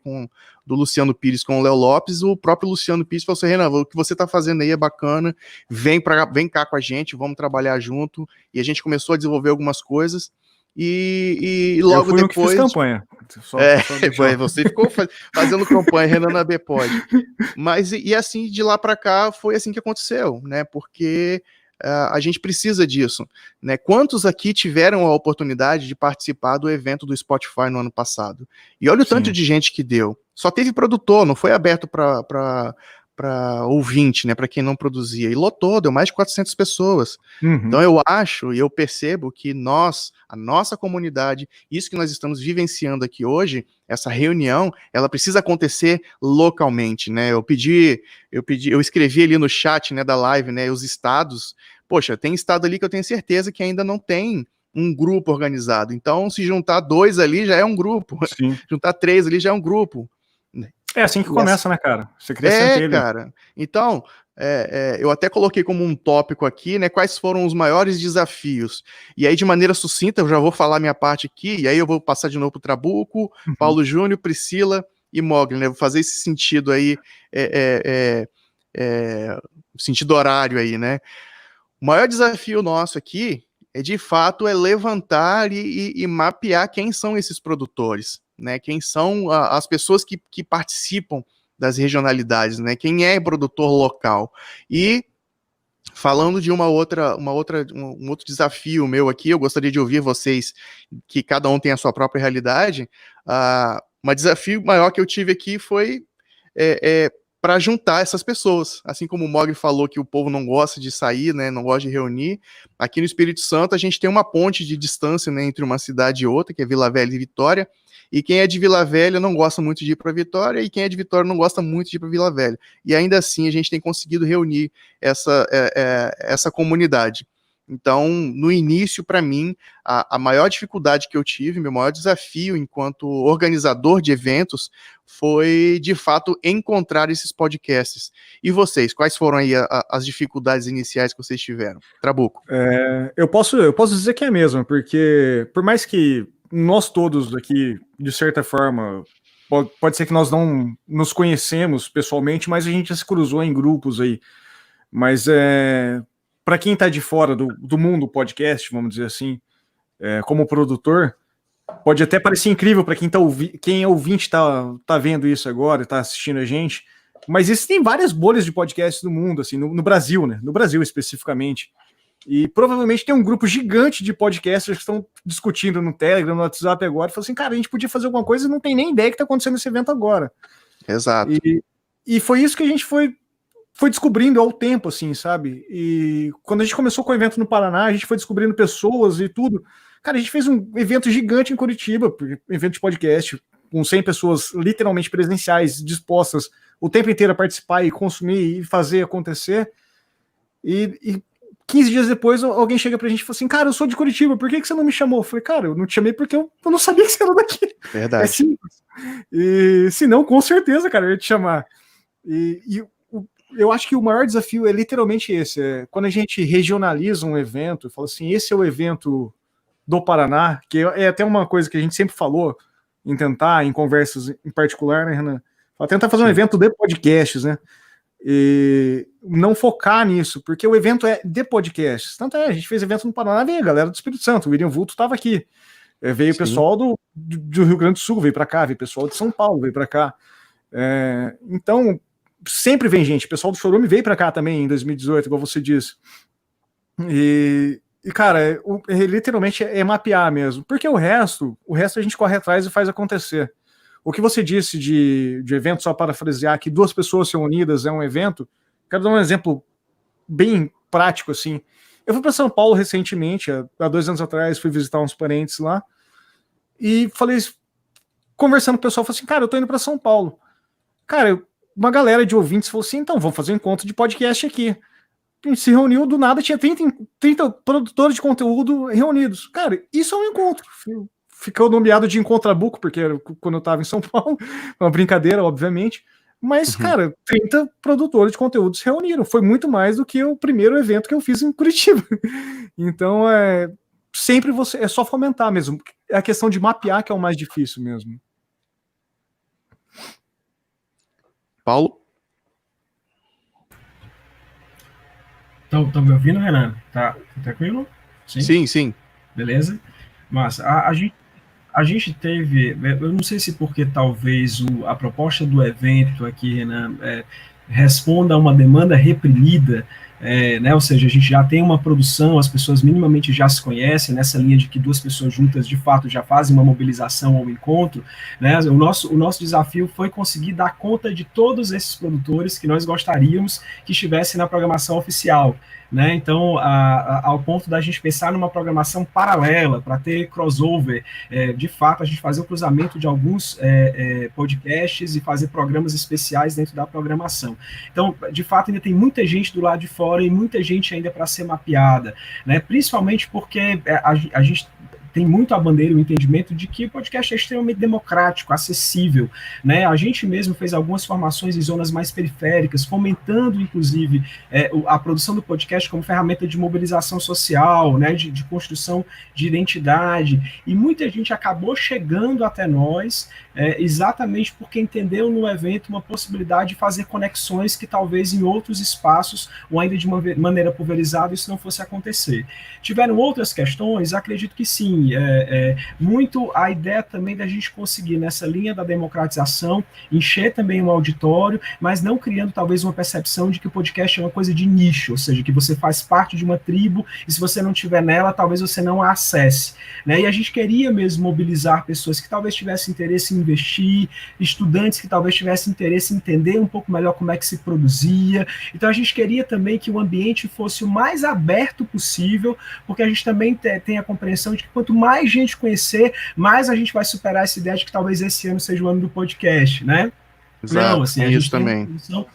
do Luciano Pires com o Léo Lopes, o próprio Luciano Pires falou assim: Renan, o que você está fazendo aí é bacana, vem cá com a gente, vamos trabalhar junto. E a gente começou a desenvolver algumas coisas. E logo depois. Eu que fiz campanha. Só Você ficou fazendo campanha, Renan na BPod. Mas e assim, de lá para cá, foi assim que aconteceu, né? Porque a gente precisa disso, né? Quantos aqui tiveram a oportunidade de participar do evento do Spotify no ano passado? E olha o tanto de gente que deu. Só teve produtor, não foi aberto para ouvinte, né? Para quem não produzia. E lotou, deu mais de 400 pessoas. Então eu acho e eu percebo que a nossa comunidade, isso que nós estamos vivenciando aqui hoje, essa reunião, ela precisa acontecer localmente, né? Eu escrevi ali no chat, né, da live, né, os estados. Poxa, tem estado ali que eu tenho certeza que ainda não tem um grupo organizado. Então, se juntar 2 ali já é um grupo. Sim. Juntar 3 ali já é um grupo. É assim que começa, né, cara? Você cria centelha. Cara. Então, eu até coloquei como um tópico aqui, né, quais foram os maiores desafios. E aí, de maneira sucinta, eu já vou falar minha parte aqui, e aí eu vou passar de novo para o Trabuco, Paulo Júnior, Priscila e Mogli, né? Vou fazer esse sentido aí, sentido horário aí, né? O maior desafio nosso aqui de fato, levantar e mapear quem são esses produtores, né? Quem são as pessoas que participam das regionalidades, né? Quem é produtor local. E falando de um outro desafio meu aqui, eu gostaria de ouvir vocês, que cada um tem a sua própria realidade. Um desafio maior que eu tive aqui foi para juntar essas pessoas, assim como o Mogli falou que o povo não gosta de sair, né, não gosta de reunir. Aqui no Espírito Santo a gente tem uma ponte de distância, né, entre uma cidade e outra, que é Vila Velha e Vitória, e quem é de Vila Velha não gosta muito de ir para Vitória, e quem é de Vitória não gosta muito de ir para Vila Velha. E ainda assim a gente tem conseguido reunir essa comunidade. Então, no início, para mim, a maior dificuldade que eu tive, meu maior desafio enquanto organizador de eventos, foi, de fato, encontrar esses podcasts. E vocês, quais foram aí as dificuldades iniciais que vocês tiveram? Trabuco. Eu posso dizer que é mesmo, porque por mais que nós todos aqui, de certa forma, pode ser que nós não nos conhecemos pessoalmente, mas a gente já se cruzou em grupos aí. Mas para quem está de fora do mundo podcast, vamos dizer assim, como produtor, pode até parecer incrível para quem é ouvinte tá vendo isso agora, está assistindo a gente, mas existem várias bolhas de podcasts no mundo, assim, no Brasil, né? No Brasil especificamente. E provavelmente tem um grupo gigante de podcasters que estão discutindo no Telegram, no WhatsApp agora, e falam assim, cara, a gente podia fazer alguma coisa e não tem nem ideia que está acontecendo nesse evento agora. Exato. E foi isso que a gente foi descobrindo ao tempo, assim, sabe? E quando a gente começou com o evento no Paraná, a gente foi descobrindo pessoas e tudo. Cara, a gente fez um evento gigante em Curitiba, evento de podcast, com 100 pessoas literalmente presenciais, dispostas o tempo inteiro a participar e consumir e fazer acontecer. E 15 dias depois, alguém chega pra gente e fala assim, cara, eu sou de Curitiba, por que você não me chamou? Eu falei, cara, eu não te chamei porque eu não sabia que você era daqui. Verdade. É simples. E se não, com certeza, cara, eu ia te chamar. Eu acho que o maior desafio é literalmente esse, quando a gente regionaliza um evento, fala assim, esse é o evento do Paraná, que é até uma coisa que a gente sempre falou em tentar, em conversas em particular, né, Renan? Tentar fazer um evento de podcasts, né? E não focar nisso, porque o evento é de podcasts. Tanto a gente fez evento no Paraná, veio a galera do Espírito Santo, o William Vulto estava aqui. Veio o pessoal do Rio Grande do Sul, veio para cá, veio o pessoal de São Paulo, veio para cá. Então, sempre vem gente. O pessoal do Chorume veio para cá também em 2018, igual você disse. E cara, literalmente é mapear mesmo. Porque o resto a gente corre atrás e faz acontecer. O que você disse de evento, só parafrasear, que 2 pessoas são unidas é um evento, quero dar um exemplo bem prático, assim. Eu fui para São Paulo recentemente, há 2 anos atrás, fui visitar uns parentes lá, e falei, conversando com o pessoal, falei assim, cara, eu tô indo para São Paulo. Cara, uma galera de ouvintes falou assim, então, vamos fazer um encontro de podcast aqui. A gente se reuniu, do nada tinha 30 produtores de conteúdo reunidos. Cara, isso é um encontro. Ficou nomeado de Encontrabuco, porque era quando eu estava em São Paulo, uma brincadeira, obviamente. Mas, cara, 30 produtores de conteúdo se reuniram. Foi muito mais do que o primeiro evento que eu fiz em Curitiba. Então, sempre é só fomentar mesmo. É a questão de mapear que é o mais difícil mesmo. Paulo? Estão me ouvindo, Renan? Tá tranquilo? Sim. Beleza? Mas a gente teve, eu não sei se porque talvez a proposta do evento aqui, Renan, responda a uma demanda reprimida, né? Ou seja, a gente já tem uma produção, as pessoas minimamente já se conhecem, nessa linha de que duas pessoas juntas, de fato, já fazem uma mobilização ao encontro, né? O nosso desafio foi conseguir dar conta de todos esses produtores que nós gostaríamos que estivessem na programação oficial, né? Então, ao ponto da gente pensar numa programação paralela, para ter crossover, de fato, a gente fazer o cruzamento de alguns podcasts e fazer programas especiais dentro da programação. Então, de fato, ainda tem muita gente do lado de fora e muita gente ainda para ser mapeada, né? Principalmente porque a gente tem muito a bandeira, o entendimento de que o podcast é extremamente democrático, acessível, né? A gente mesmo fez algumas formações em zonas mais periféricas, fomentando, inclusive, a produção do podcast como ferramenta de mobilização social, né? De construção de identidade, e muita gente acabou chegando até nós exatamente porque entendeu no evento uma possibilidade de fazer conexões que talvez em outros espaços, ou ainda de uma maneira pulverizada, isso não fosse acontecer. Tiveram outras questões? Acredito que sim. Muito a ideia também da gente conseguir, nessa linha da democratização, encher também um auditório, mas não criando talvez uma percepção de que o podcast é uma coisa de nicho, ou seja, que você faz parte de uma tribo e se você não estiver nela, talvez você não a acesse, né? E a gente queria mesmo mobilizar pessoas que talvez tivessem interesse em investir, estudantes que talvez tivessem interesse em entender um pouco melhor como é que se produzia. Então a gente queria também que o ambiente fosse o mais aberto possível, porque a gente também tem a compreensão de que quanto mais gente conhecer, mais a gente vai superar essa ideia de que talvez esse ano seja o ano do podcast, né? Exato, não, assim, a gente também. tem uma produção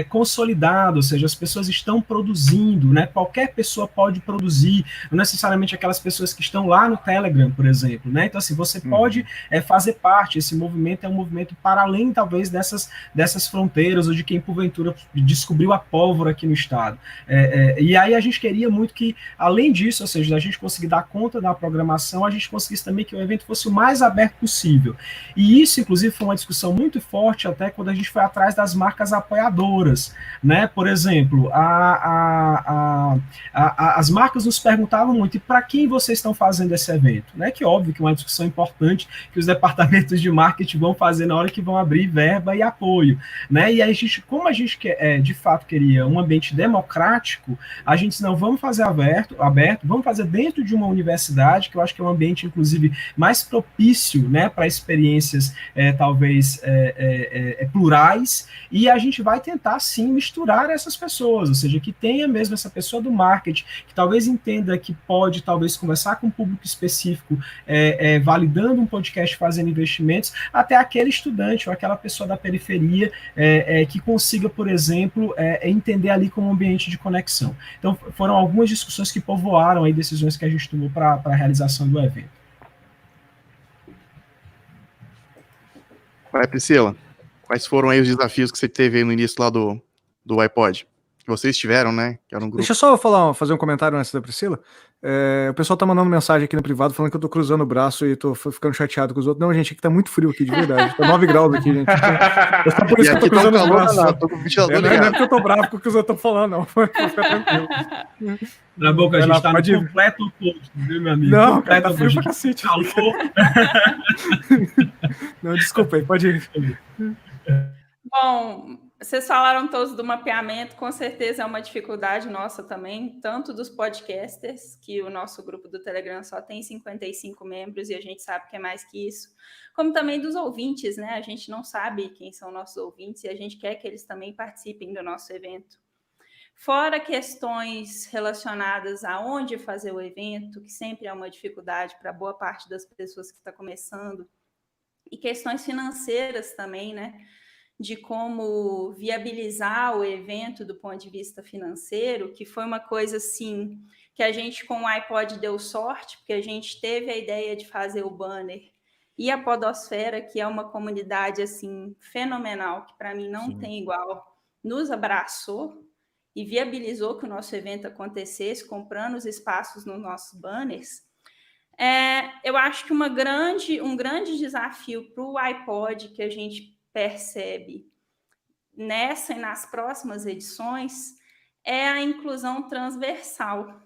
consolidada, ou seja, as pessoas estão produzindo, né? Qualquer pessoa pode produzir, não necessariamente aquelas pessoas que estão lá no Telegram, por exemplo, né? Então, assim, você pode fazer parte, esse movimento é um movimento para além, talvez, dessas fronteiras, ou de quem, porventura, descobriu a pólvora aqui no estado. E aí a gente queria muito que, além disso, ou seja, a gente conseguir dar conta da programação, a gente conseguisse também que o evento fosse o mais aberto possível. E isso, inclusive, foi uma discussão muito forte até quando a gente foi atrás das marcas apoiadoras, né? Por exemplo, as marcas nos perguntavam muito, e para quem vocês estão fazendo esse evento? Né? Que óbvio que é uma discussão importante que os departamentos de marketing vão fazer na hora que vão abrir verba e apoio, né? E aí como a gente de fato queria um ambiente democrático, a gente não vamos fazer aberto, vamos fazer dentro de uma universidade, que eu acho que é um ambiente, inclusive, mais propício, né, para experiências talvez plurais, e a gente vai tentar sim misturar essas pessoas, ou seja, que tenha mesmo essa pessoa do marketing, que talvez entenda que pode talvez conversar com um público específico, validando um podcast, fazendo investimentos, até aquele estudante ou aquela pessoa da periferia que consiga, por exemplo, entender ali como um ambiente de conexão. Então, foram algumas discussões que povoaram aí decisões que a gente tomou para a realização do evento. Vai, Priscila. Quais foram aí os desafios que você teve aí no início lá do iPod? Que vocês tiveram, né? Que era um grupo. Deixa eu só fazer um comentário antes da Priscila. O pessoal tá mandando mensagem aqui no privado falando que eu tô cruzando o braço e tô ficando chateado com os outros. Não, gente, aqui tá muito frio aqui, de verdade. Tá 9 graus aqui, gente. Então, por isso que eu tô cruzando os braços. Não, tô com o ventilador não é porque eu tô bravo com o que os outros estão falando, não. Fica tranquilo. Na boca, a gente tá no completo oposto, viu, meu amigo? Não, cara, tá frio pra cacete. Calor. Não, desculpa aí, pode ir. Bom, vocês falaram todos do mapeamento, com certeza é uma dificuldade nossa também, tanto dos podcasters, que o nosso grupo do Telegram só tem 55 membros e a gente sabe que é mais que isso, como também dos ouvintes, né? A gente não sabe quem são nossos ouvintes e a gente quer que eles também participem do nosso evento. Fora questões relacionadas a onde fazer o evento, que sempre é uma dificuldade para boa parte das pessoas que está começando, e questões financeiras também, né? de como viabilizar o evento do ponto de vista financeiro, que foi uma coisa assim que a gente com o iPod deu sorte, porque a gente teve a ideia de fazer o banner e a Podosfera, que é uma comunidade assim fenomenal, que para mim não tem igual, nos abraçou e viabilizou que o nosso evento acontecesse, comprando os espaços nos nossos banners. Eu acho que um grande desafio para o iPod que a gente percebe nessa e nas próximas edições é a inclusão transversal.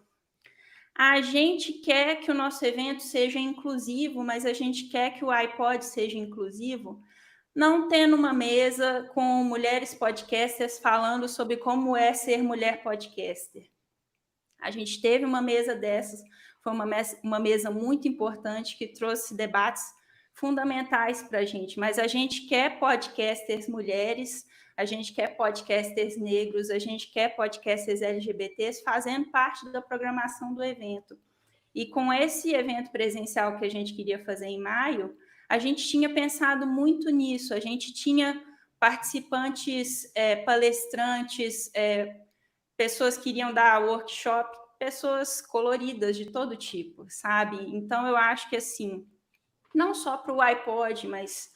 A gente quer que o nosso evento seja inclusivo, mas a gente quer que o iPod seja inclusivo, não tendo uma mesa com mulheres podcasters falando sobre como é ser mulher podcaster. A gente teve uma mesa dessas, foi uma mesa muito importante que trouxe debates fundamentais para a gente, mas a gente quer podcasters mulheres, a gente quer podcasters negros, a gente quer podcasters LGBTs fazendo parte da programação do evento. E com esse evento presencial que a gente queria fazer em maio, a gente tinha pensado muito nisso, a gente tinha participantes, palestrantes, pessoas que iriam dar workshop, pessoas coloridas de todo tipo, sabe? Então, eu acho que, assim, não só para o iPod, mas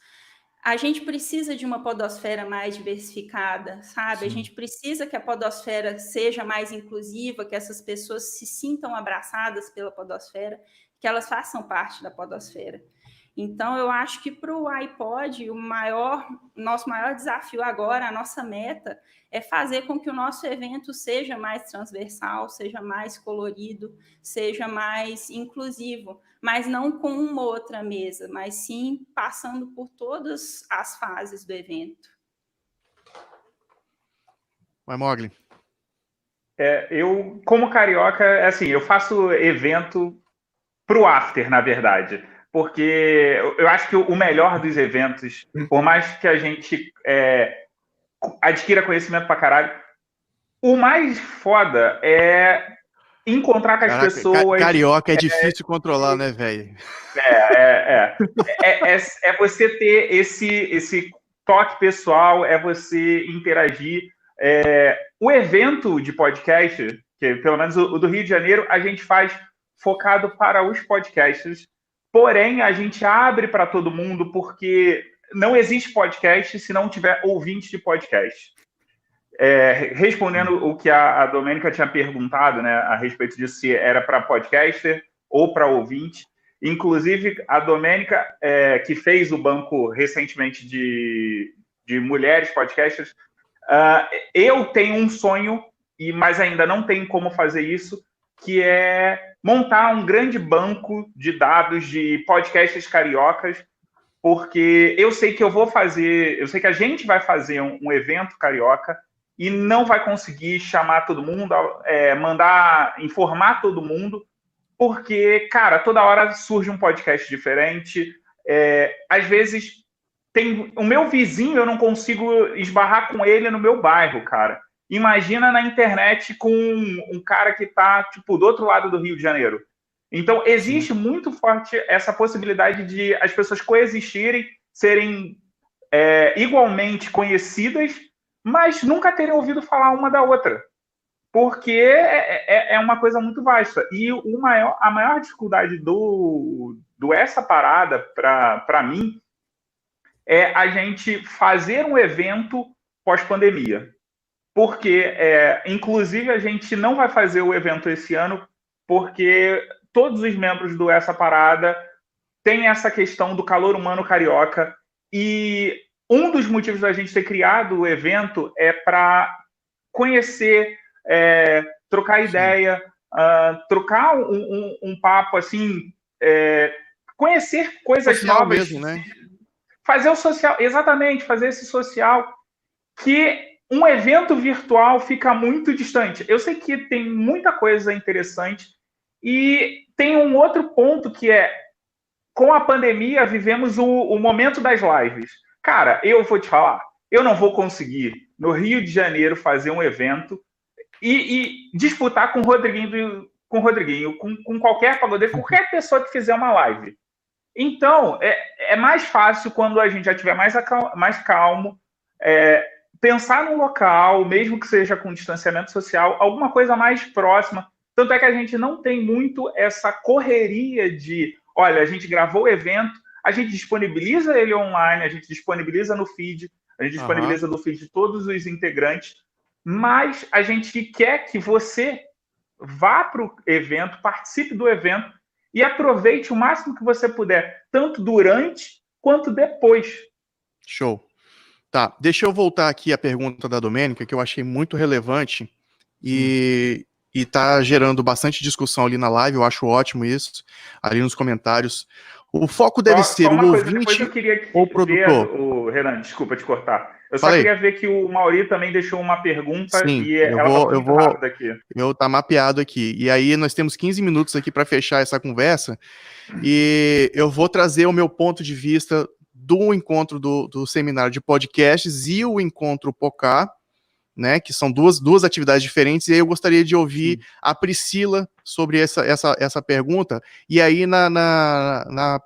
a gente precisa de uma podosfera mais diversificada, sabe? Sim. A gente precisa que a podosfera seja mais inclusiva, que essas pessoas se sintam abraçadas pela podosfera, que elas façam parte da podosfera. Então, eu acho que para o iPod, nosso maior desafio agora, a nossa meta, é fazer com que o nosso evento seja mais transversal, seja mais colorido, seja mais inclusivo, mas não com uma outra mesa, mas sim passando por todas as fases do evento. Vai, Mogli. Eu, como carioca, assim, eu faço evento pro after, na verdade. Porque eu acho que o melhor dos eventos, por mais que a gente adquira conhecimento pra caralho, o mais foda é encontrar com as pessoas... Carioca é difícil controlar, né, velho? É você ter esse toque pessoal, é você interagir. O evento de podcast, que pelo menos o do Rio de Janeiro, a gente faz focado para os podcasters. Porém, a gente abre para todo mundo, porque não existe podcast se não tiver ouvinte de podcast. Respondendo o que a Domênica tinha perguntado, né, a respeito disso, se era para podcaster ou para ouvinte. Inclusive, a Domênica, que fez o banco recentemente de mulheres podcasters, eu tenho um sonho, mas ainda não tenho como fazer isso, que é montar um grande banco de dados de podcasts cariocas, porque eu sei que eu sei que a gente vai fazer um evento carioca e não vai conseguir chamar todo mundo, informar todo mundo, porque, cara, toda hora surge um podcast diferente. Às vezes, o meu vizinho, eu não consigo esbarrar com ele no meu bairro, cara. Imagina na internet com um cara que está, tipo, do outro lado do Rio de Janeiro. Então, existe muito forte essa possibilidade de as pessoas coexistirem, serem igualmente conhecidas, mas nunca terem ouvido falar uma da outra. Porque é uma coisa muito vasta. E a maior dificuldade do essa parada, para mim, é a gente fazer um evento pós-pandemia. Porque, inclusive, a gente não vai fazer o evento esse ano, porque todos os membros do Essa Parada têm essa questão do calor humano carioca, e um dos motivos da gente ter criado o evento é para conhecer, trocar ideia, trocar um papo, assim, conhecer coisas social novas. Mesmo, né? Fazer o social, exatamente, fazer esse social que um evento virtual fica muito distante. Eu sei que tem muita coisa interessante e tem um outro ponto que com a pandemia, vivemos o momento das lives. Cara, eu vou te falar, eu não vou conseguir, no Rio de Janeiro, fazer um evento e disputar com o Rodriguinho, com qualquer pagodeiro, qualquer pessoa que fizer uma live. Então, é mais fácil quando a gente já estiver mais calmo, pensar num local, mesmo que seja com distanciamento social, alguma coisa mais próxima. Tanto é que a gente não tem muito essa correria de, olha, a gente gravou o evento, a gente disponibiliza ele online, a gente disponibiliza no feed, a gente disponibiliza no feed de todos os integrantes, mas a gente quer que você vá para o evento, participe do evento e aproveite o máximo que você puder, tanto durante quanto depois. Show. Tá, deixa eu voltar aqui à pergunta da Domênica, que eu achei muito relevante e tá gerando bastante discussão ali na live, eu acho ótimo isso, ali nos comentários. O foco deve ser o ouvinte ou o produtor? Renan, desculpa te cortar. Eu só queria ver que o Mauri também deixou uma pergunta. Sim, e ela tá muito rápida aqui. Tá mapeado aqui. E aí nós temos 15 minutos aqui para fechar essa conversa e eu vou trazer o meu ponto de vista do encontro do seminário de podcasts e o encontro POCA, né, que são duas atividades diferentes, e aí eu gostaria de ouvir a Priscila sobre essa pergunta, e aí na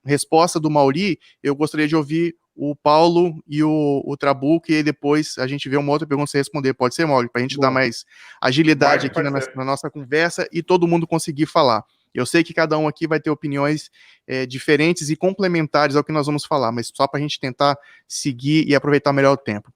resposta do Mauri, eu gostaria de ouvir o Paulo e o Trabuco, e aí depois a gente vê uma outra pergunta você responder. Pode ser, Mauri? Para a gente dar mais agilidade aqui na nossa conversa e todo mundo conseguir falar. Eu sei que cada um aqui vai ter opiniões diferentes e complementares ao que nós vamos falar, mas só para a gente tentar seguir e aproveitar melhor o tempo.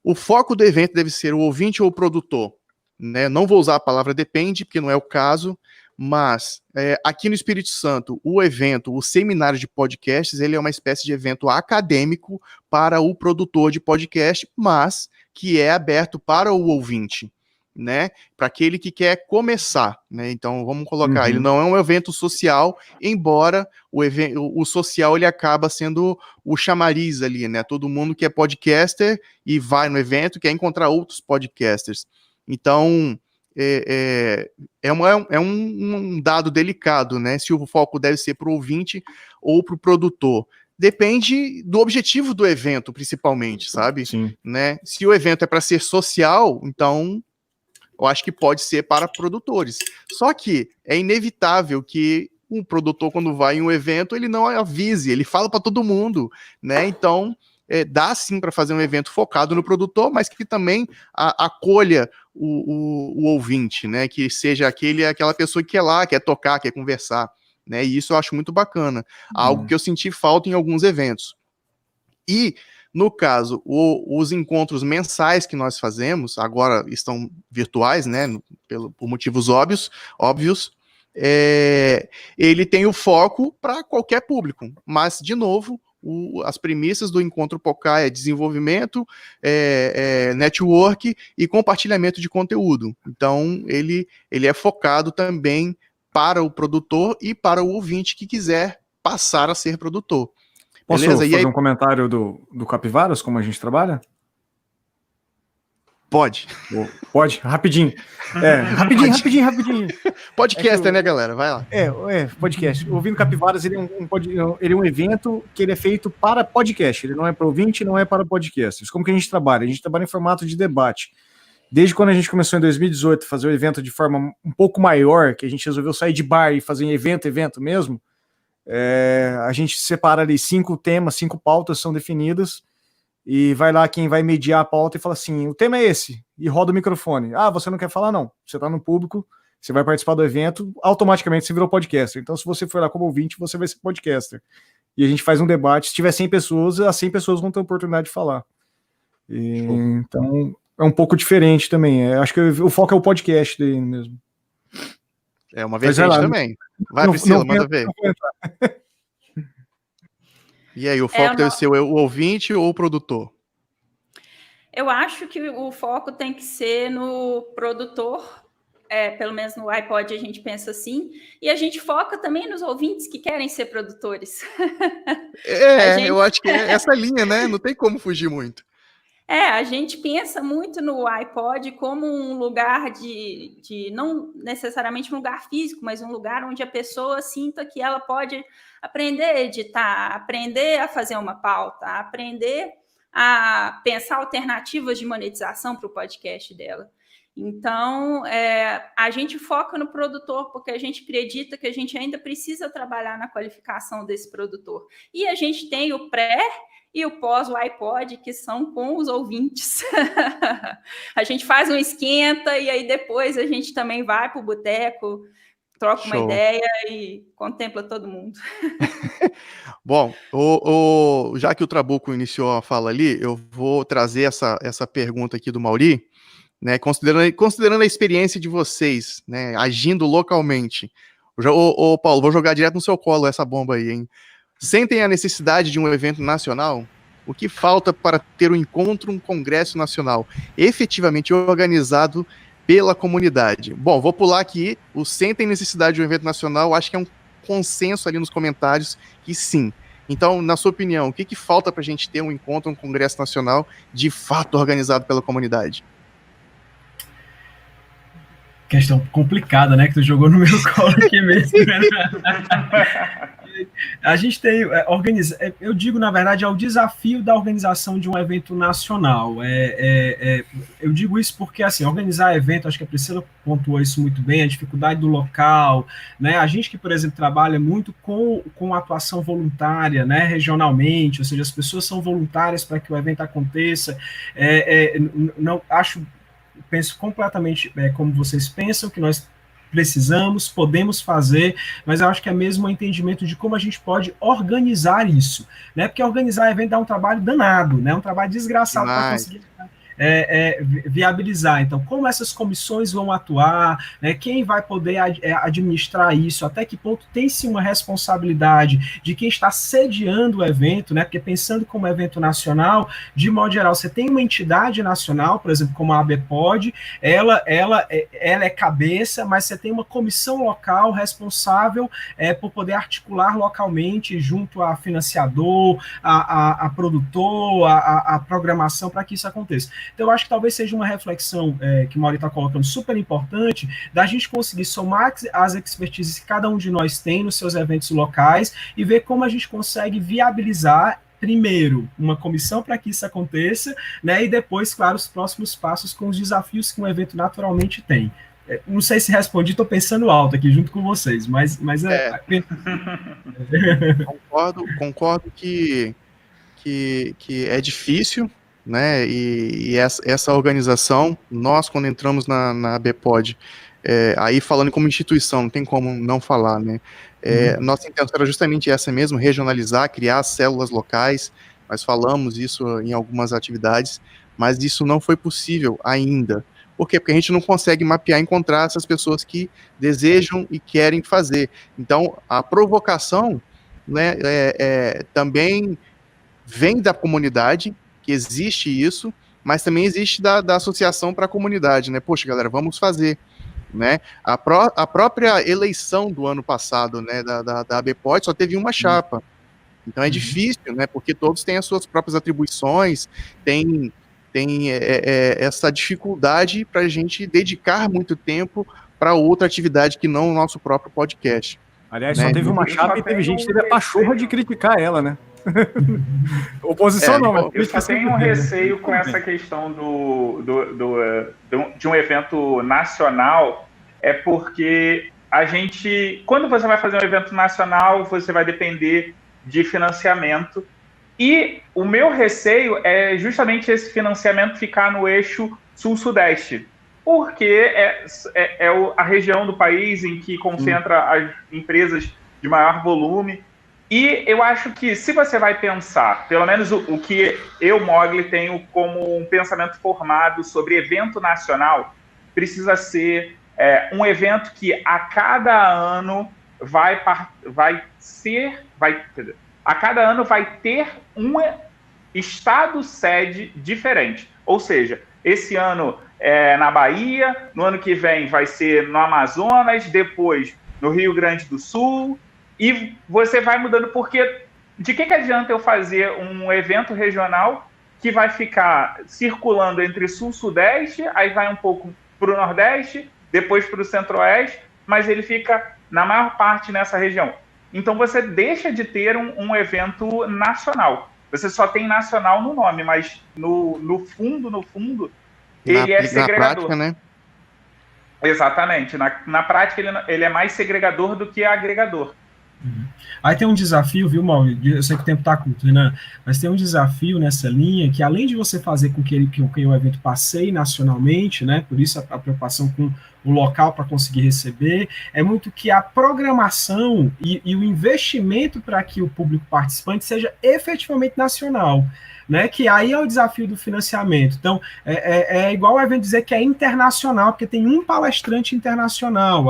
O foco do evento deve ser o ouvinte ou o produtor, né? Não vou usar a palavra depende, porque não é o caso, mas aqui no Espírito Santo, o evento, o seminário de podcasts, ele é uma espécie de evento acadêmico para o produtor de podcast, mas que é aberto para o ouvinte, né? Para aquele que quer começar, né? Então vamos colocar, ele não é um evento social, embora o social ele acaba sendo o chamariz ali, né? Todo mundo que é podcaster e vai no evento quer encontrar outros podcasters. Então é um dado delicado, né? Se o foco deve ser para o ouvinte ou para o produtor. Depende do objetivo do evento, principalmente, sabe? Sim. Né? Se o evento é para ser social, então eu acho que pode ser para produtores. Só que é inevitável que um produtor, quando vai em um evento, ele não avise, ele fala para todo mundo, né? Então, dá sim para fazer um evento focado no produtor, mas que também acolha o ouvinte, né? Que seja aquela pessoa que quer lá, quer tocar, quer conversar, né? E isso eu acho muito bacana. Algo que eu senti falta em alguns eventos. E no caso, os encontros mensais que nós fazemos, agora estão virtuais, né, por motivos óbvios, ele tem o foco para qualquer público, mas, de novo, as premissas do encontro POCA é desenvolvimento, network e compartilhamento de conteúdo. Então, ele é focado também para o produtor e para o ouvinte que quiser passar a ser produtor. Posso fazer um comentário do Capivaras, como a gente trabalha? Pode. Pode? Rapidinho. Rapidinho. Podcaster, né, galera? Vai lá. Podcast. O Ouvindo Capivaras, ele é um evento que ele é feito para podcast. Ele não é para ouvinte, não é para podcasters. Como que a gente trabalha? A gente trabalha em formato de debate. Desde quando a gente começou em 2018 a fazer o evento de forma um pouco maior, que a gente resolveu sair de bar e fazer evento mesmo, a gente separa ali 5 temas, 5 pautas são definidas, e vai lá quem vai mediar a pauta e fala assim, o tema é esse, e roda o microfone. Você não quer falar? Não. Você está no público, você vai participar do evento, automaticamente você virou podcaster. Então, se você for lá como ouvinte, você vai ser podcaster. E a gente faz um debate, se tiver 100 pessoas, as 100 pessoas vão ter a oportunidade de falar. Então, é um pouco diferente também. Acho que o foco é o podcast dele mesmo. É uma vertente também. Vai, Priscila, manda ver. E aí, o foco deve ser o ouvinte ou o produtor? Eu acho que o foco tem que ser no produtor, pelo menos no iPod a gente pensa assim, e a gente foca também nos ouvintes que querem ser produtores. Eu acho que é essa linha, né? Não tem como fugir muito. A gente pensa muito no iPod como um lugar de não necessariamente um lugar físico, mas um lugar onde a pessoa sinta que ela pode aprender a editar, aprender a fazer uma pauta, aprender a pensar alternativas de monetização para o podcast dela. Então, a gente foca no produtor, porque a gente acredita que a gente ainda precisa trabalhar na qualificação desse produtor. E a gente tem o pré e o pós o iPod, que são com os ouvintes. A gente faz um esquenta e aí depois a gente também vai para o boteco, troca uma ideia e contempla todo mundo. Bom, já que o Trabuco iniciou a fala ali, eu vou trazer essa pergunta aqui do Mauri, né, considerando a experiência de vocês, né, agindo localmente. Paulo, vou jogar direto no seu colo essa bomba aí, hein? Sentem a necessidade de um evento nacional? O que falta para ter um encontro, um congresso nacional efetivamente organizado pela comunidade? Bom, vou pular aqui. O sentem necessidade de um evento nacional, acho que é um consenso ali nos comentários que sim. Então, na sua opinião, o que falta para a gente ter um encontro, um congresso nacional de fato organizado pela comunidade? Questão complicada, né, que tu jogou no meu colo aqui mesmo. A gente tem, eu digo, na verdade, é o desafio da organização de um evento nacional. Eu digo isso porque, assim, organizar evento, acho que a Priscila pontuou isso muito bem, a dificuldade do local, né, a gente que, por exemplo, trabalha muito com atuação voluntária, né, regionalmente, ou seja, as pessoas são voluntárias para que o evento aconteça, não acho... penso completamente como vocês pensam, que nós precisamos, podemos fazer, mas eu acho que é mesmo um entendimento de como a gente pode organizar isso, né? Porque organizar evento dá um trabalho danado, né? Um trabalho desgraçado para conseguir viabilizar. Então, como essas comissões vão atuar, né, quem vai poder administrar isso, até que ponto tem-se uma responsabilidade de quem está sediando o evento, né, porque pensando como evento nacional, de modo geral, você tem uma entidade nacional, por exemplo, como a ABPOD, ela é cabeça, mas você tem uma comissão local responsável por poder articular localmente junto a financiador, a produtor, a programação para que isso aconteça. Então, eu acho que talvez seja uma reflexão que o Mauri está colocando super importante, da gente conseguir somar as expertises que cada um de nós tem nos seus eventos locais e ver como a gente consegue viabilizar, primeiro, uma comissão para que isso aconteça, né, e depois, claro, os próximos passos com os desafios que um evento naturalmente tem. Não sei se respondi, estou pensando alto aqui junto com vocês, mas Concordo que é difícil, né, e essa organização, nós quando entramos na ABPOD, aí falando como instituição, não tem como não falar, né, nossa intenção era justamente essa mesmo, regionalizar, criar células locais, nós falamos isso em algumas atividades, mas isso não foi possível ainda. Por quê? Porque a gente não consegue mapear e encontrar essas pessoas que desejam e querem fazer. Então, a provocação, né, também vem da comunidade, que existe isso, mas também existe da associação para a comunidade, né? Poxa, galera, vamos fazer, né? A própria eleição do ano passado, né, da ABPOD, só teve uma chapa. Então é difícil, né? Porque todos têm as suas próprias atribuições, tem essa dificuldade para a gente dedicar muito tempo para outra atividade que não o nosso próprio podcast. Aliás, só teve uma chapa e teve gente que teve a pachorra de criticar ela, né? Oposição não, mas eu só tenho um receio com essa questão de um evento nacional, porque a gente, quando você vai fazer um evento nacional, você vai depender de financiamento, e o meu receio é justamente esse financiamento ficar no eixo sul-sudeste, porque a região do país em que concentra as empresas de maior volume. E eu acho que se você vai pensar, pelo menos o que eu, Mogli, tenho como um pensamento formado sobre evento nacional, precisa ser um evento que a cada ano vai ter um estado sede diferente. Ou seja, esse ano na Bahia, no ano que vem vai ser no Amazonas, depois no Rio Grande do Sul, e você vai mudando, porque de que adianta eu fazer um evento regional que vai ficar circulando entre sul e sudeste, aí vai um pouco para o nordeste, depois para o centro-oeste, mas ele fica na maior parte nessa região. Então você deixa de ter um evento nacional. Você só tem nacional no nome, mas no fundo, ele é segregador. Na prática, né? Exatamente. Na prática, ele é mais segregador do que agregador. Aí tem um desafio, viu, Mauro? Eu sei que o tempo está curto, né? Mas tem um desafio nessa linha que, além de você fazer com que o evento passeie nacionalmente, né? Por isso a preocupação com o local para conseguir receber, é muito que a programação e o investimento para que o público participante seja efetivamente nacional. Né, que aí é o desafio do financiamento. Então, é igual o evento dizer que é internacional, porque tem um palestrante internacional.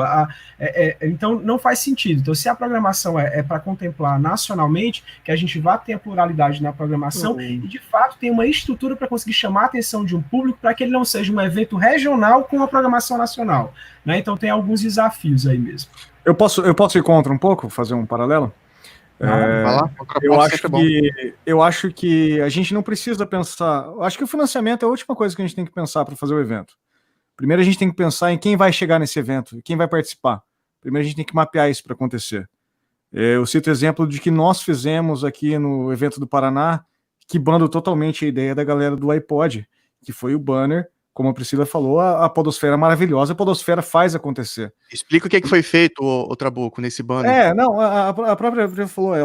Então, não faz sentido. Então, se a programação é para contemplar nacionalmente, que a gente vá ter a pluralidade na programação e, de fato, tem uma estrutura para conseguir chamar a atenção de um público para que ele não seja um evento regional com uma programação nacional. Né? Então, tem alguns desafios aí mesmo. Eu posso ir contra um pouco, fazer um paralelo? Eu acho que a gente não precisa pensar. Eu acho que o financiamento é a última coisa que a gente tem que pensar para fazer o evento. Primeiro a gente tem que pensar em quem vai chegar nesse evento, quem vai participar. Primeiro a gente tem que mapear isso para acontecer. Eu cito o exemplo de que nós fizemos aqui no evento do Paraná, quebrando totalmente a ideia da galera do iPod, que foi o banner. Como a Priscila falou, a podosfera maravilhosa, a podosfera faz acontecer. Explica o que foi feito, o Trabuco, nesse banner. A própria Priscila falou,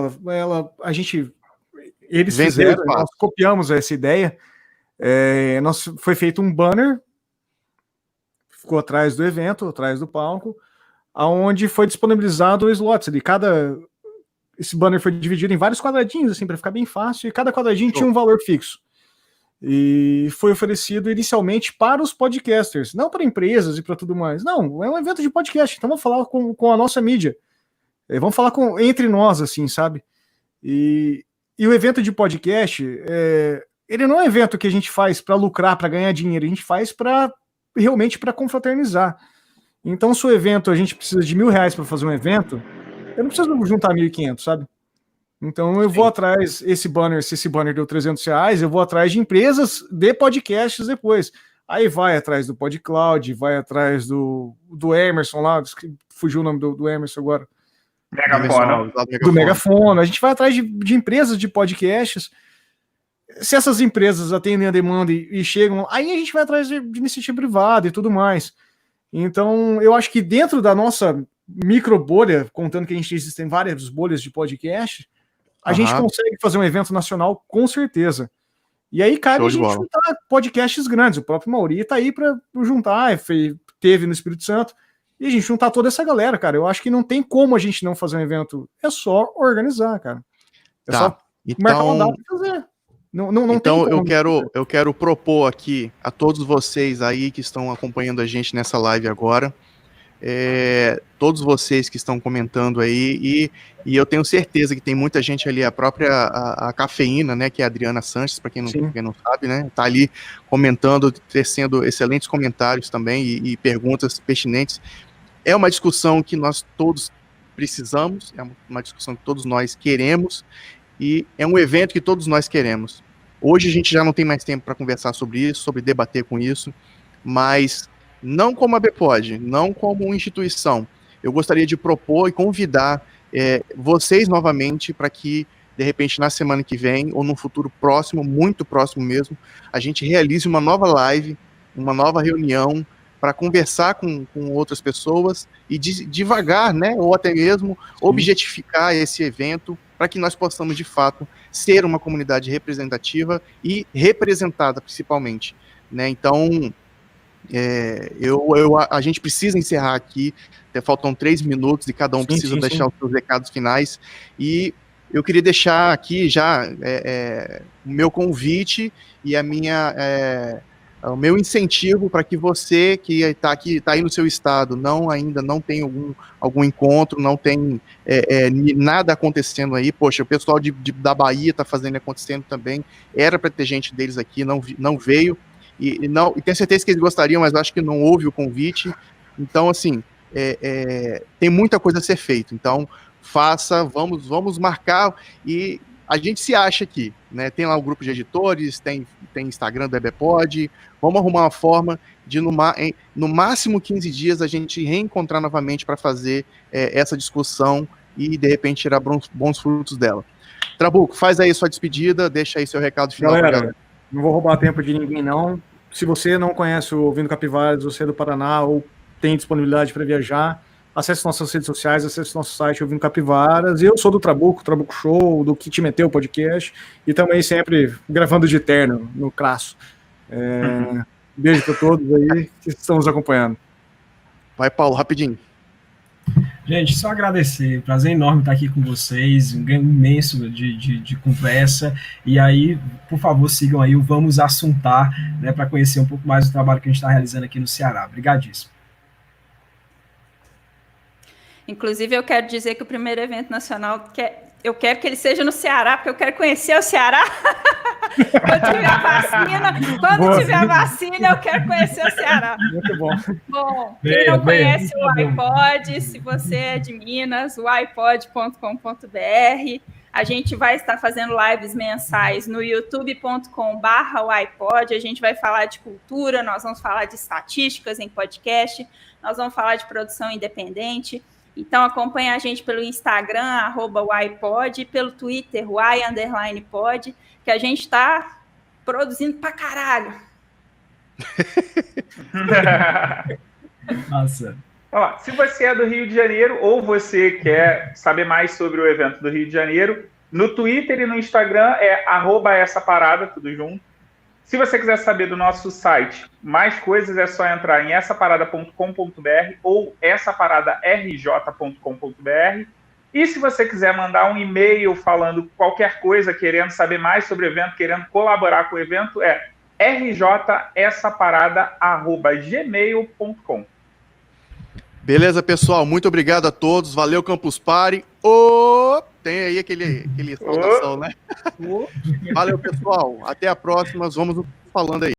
eles fizeram, nós copiamos essa ideia, foi feito um banner, ficou atrás do evento, atrás do palco, onde foi disponibilizado o slots ali, esse banner foi dividido em vários quadradinhos, assim, para ficar bem fácil, e cada quadradinho tinha um valor fixo. E foi oferecido inicialmente para os podcasters, não para empresas e para tudo mais. Não, é um evento de podcast, então vamos falar com a nossa mídia. Vamos falar entre nós, assim, sabe? E o evento de podcast, ele não é um evento que a gente faz para lucrar, para ganhar dinheiro, a gente faz realmente para confraternizar. Então, se o evento, a gente precisa de R$1.000 para fazer um evento, eu não preciso juntar 1.500, sabe? Então eu vou atrás, se esse banner deu R$300, eu vou atrás de empresas de podcasts depois. Aí vai atrás do PodCloud, vai atrás do Emerson lá, fugiu o nome do Emerson agora. Do Megafono. A gente vai atrás de empresas de podcasts. Se essas empresas atendem a demanda e chegam, aí a gente vai atrás de iniciativa privada e tudo mais. Então eu acho que dentro da nossa micro bolha, contando que existem várias bolhas de podcast, a gente consegue fazer um evento nacional com certeza. E aí cabe a gente juntar podcasts grandes. O próprio Mauri tá aí para juntar, teve no Espírito Santo, e a gente juntar toda essa galera, cara. Eu acho que não tem como a gente não fazer um evento. É só organizar, cara. É só marcar uma data e fazer. Não então tem como. eu quero propor aqui a todos vocês aí que estão acompanhando a gente nessa live agora, todos vocês que estão comentando aí, e eu tenho certeza que tem muita gente ali, a própria a Cafeína, né, que é a Adriana Sanches, para quem não sabe, né, tá ali comentando, tecendo excelentes comentários também e perguntas pertinentes. É uma discussão que nós todos precisamos, é uma discussão que todos nós queremos, e é um evento que todos nós queremos. Hoje a gente já não tem mais tempo para conversar sobre isso, sobre debater com isso, mas não como a BPOD, não como instituição. Eu gostaria de propor e convidar vocês novamente para que, de repente, na semana que vem, ou num futuro próximo, muito próximo mesmo, a gente realize uma nova live, uma nova reunião, para conversar com outras pessoas e devagar, né, ou até mesmo objetificar esse evento, para que nós possamos, de fato, ser uma comunidade representativa e representada, principalmente. Né? Então, a gente precisa encerrar aqui, faltam 3 minutos e cada um precisa deixar os seus recados finais, e eu queria deixar aqui já o meu convite e o meu incentivo para que você que está aí no seu estado, ainda não tem algum encontro, não tem nada acontecendo aí, poxa, o pessoal da Bahia está fazendo acontecendo também, era para ter gente deles aqui, não veio, e tenho certeza que eles gostariam, mas acho que não houve o convite. Então, assim, tem muita coisa a ser feita. Então, vamos marcar, e a gente se acha aqui, né? Tem lá o grupo de editores, tem Instagram do EBPod, vamos arrumar uma forma de, no máximo 15 dias, a gente reencontrar novamente para fazer essa discussão e, de repente, tirar bons frutos dela. Trabuco, faz aí sua despedida, deixa aí seu recado final. Galera, não vou roubar tempo de ninguém, não. Se você não conhece o Ouvindo Capivaras, você é do Paraná, ou tem disponibilidade para viajar, acesse nossas redes sociais, acesse nosso site Ouvindo Capivaras. Eu sou do Trabuco Show, do Que Te Meteu Podcast, e também sempre gravando de terno no Crasso. Beijo para todos aí que estão nos acompanhando. Vai, Paulo, rapidinho. Gente, só agradecer, prazer enorme estar aqui com vocês, um ganho imenso de conversa, e aí, por favor, sigam aí o Vamos Assuntar, né, para conhecer um pouco mais do trabalho que a gente está realizando aqui no Ceará. Obrigadíssimo. Inclusive, eu quero dizer que o primeiro evento nacional, eu quero que ele seja no Ceará, porque eu quero conhecer o Ceará. Quando tiver a vacina, eu quero conhecer o Ceará. Muito bom. Bom, quem não conhece o iPod, se você é de Minas, o iPod.com.br. A gente vai estar fazendo lives mensais no youtube.com/iPod. A gente vai falar de cultura, nós vamos falar de estatísticas em podcast, nós vamos falar de produção independente. Então, acompanhe a gente pelo Instagram, @iPod, e pelo Twitter, y_pod, que a gente está produzindo pra caralho. Nossa. Ó, se você é do Rio de Janeiro ou você quer saber mais sobre o evento do Rio de Janeiro, no Twitter e no Instagram é @essaparada, tudo junto. Se você quiser saber do nosso site, mais coisas, é só entrar em essaparada.com.br ou essaparadar.com.br. E se você quiser mandar um e-mail falando qualquer coisa, querendo saber mais sobre o evento, querendo colaborar com o evento, é rjessaparada@gmail.com. Beleza, pessoal? Muito obrigado a todos. Valeu, Campus Party. Tem aí aquele saudação, né? Valeu, pessoal. Até a próxima. Vamos falando aí.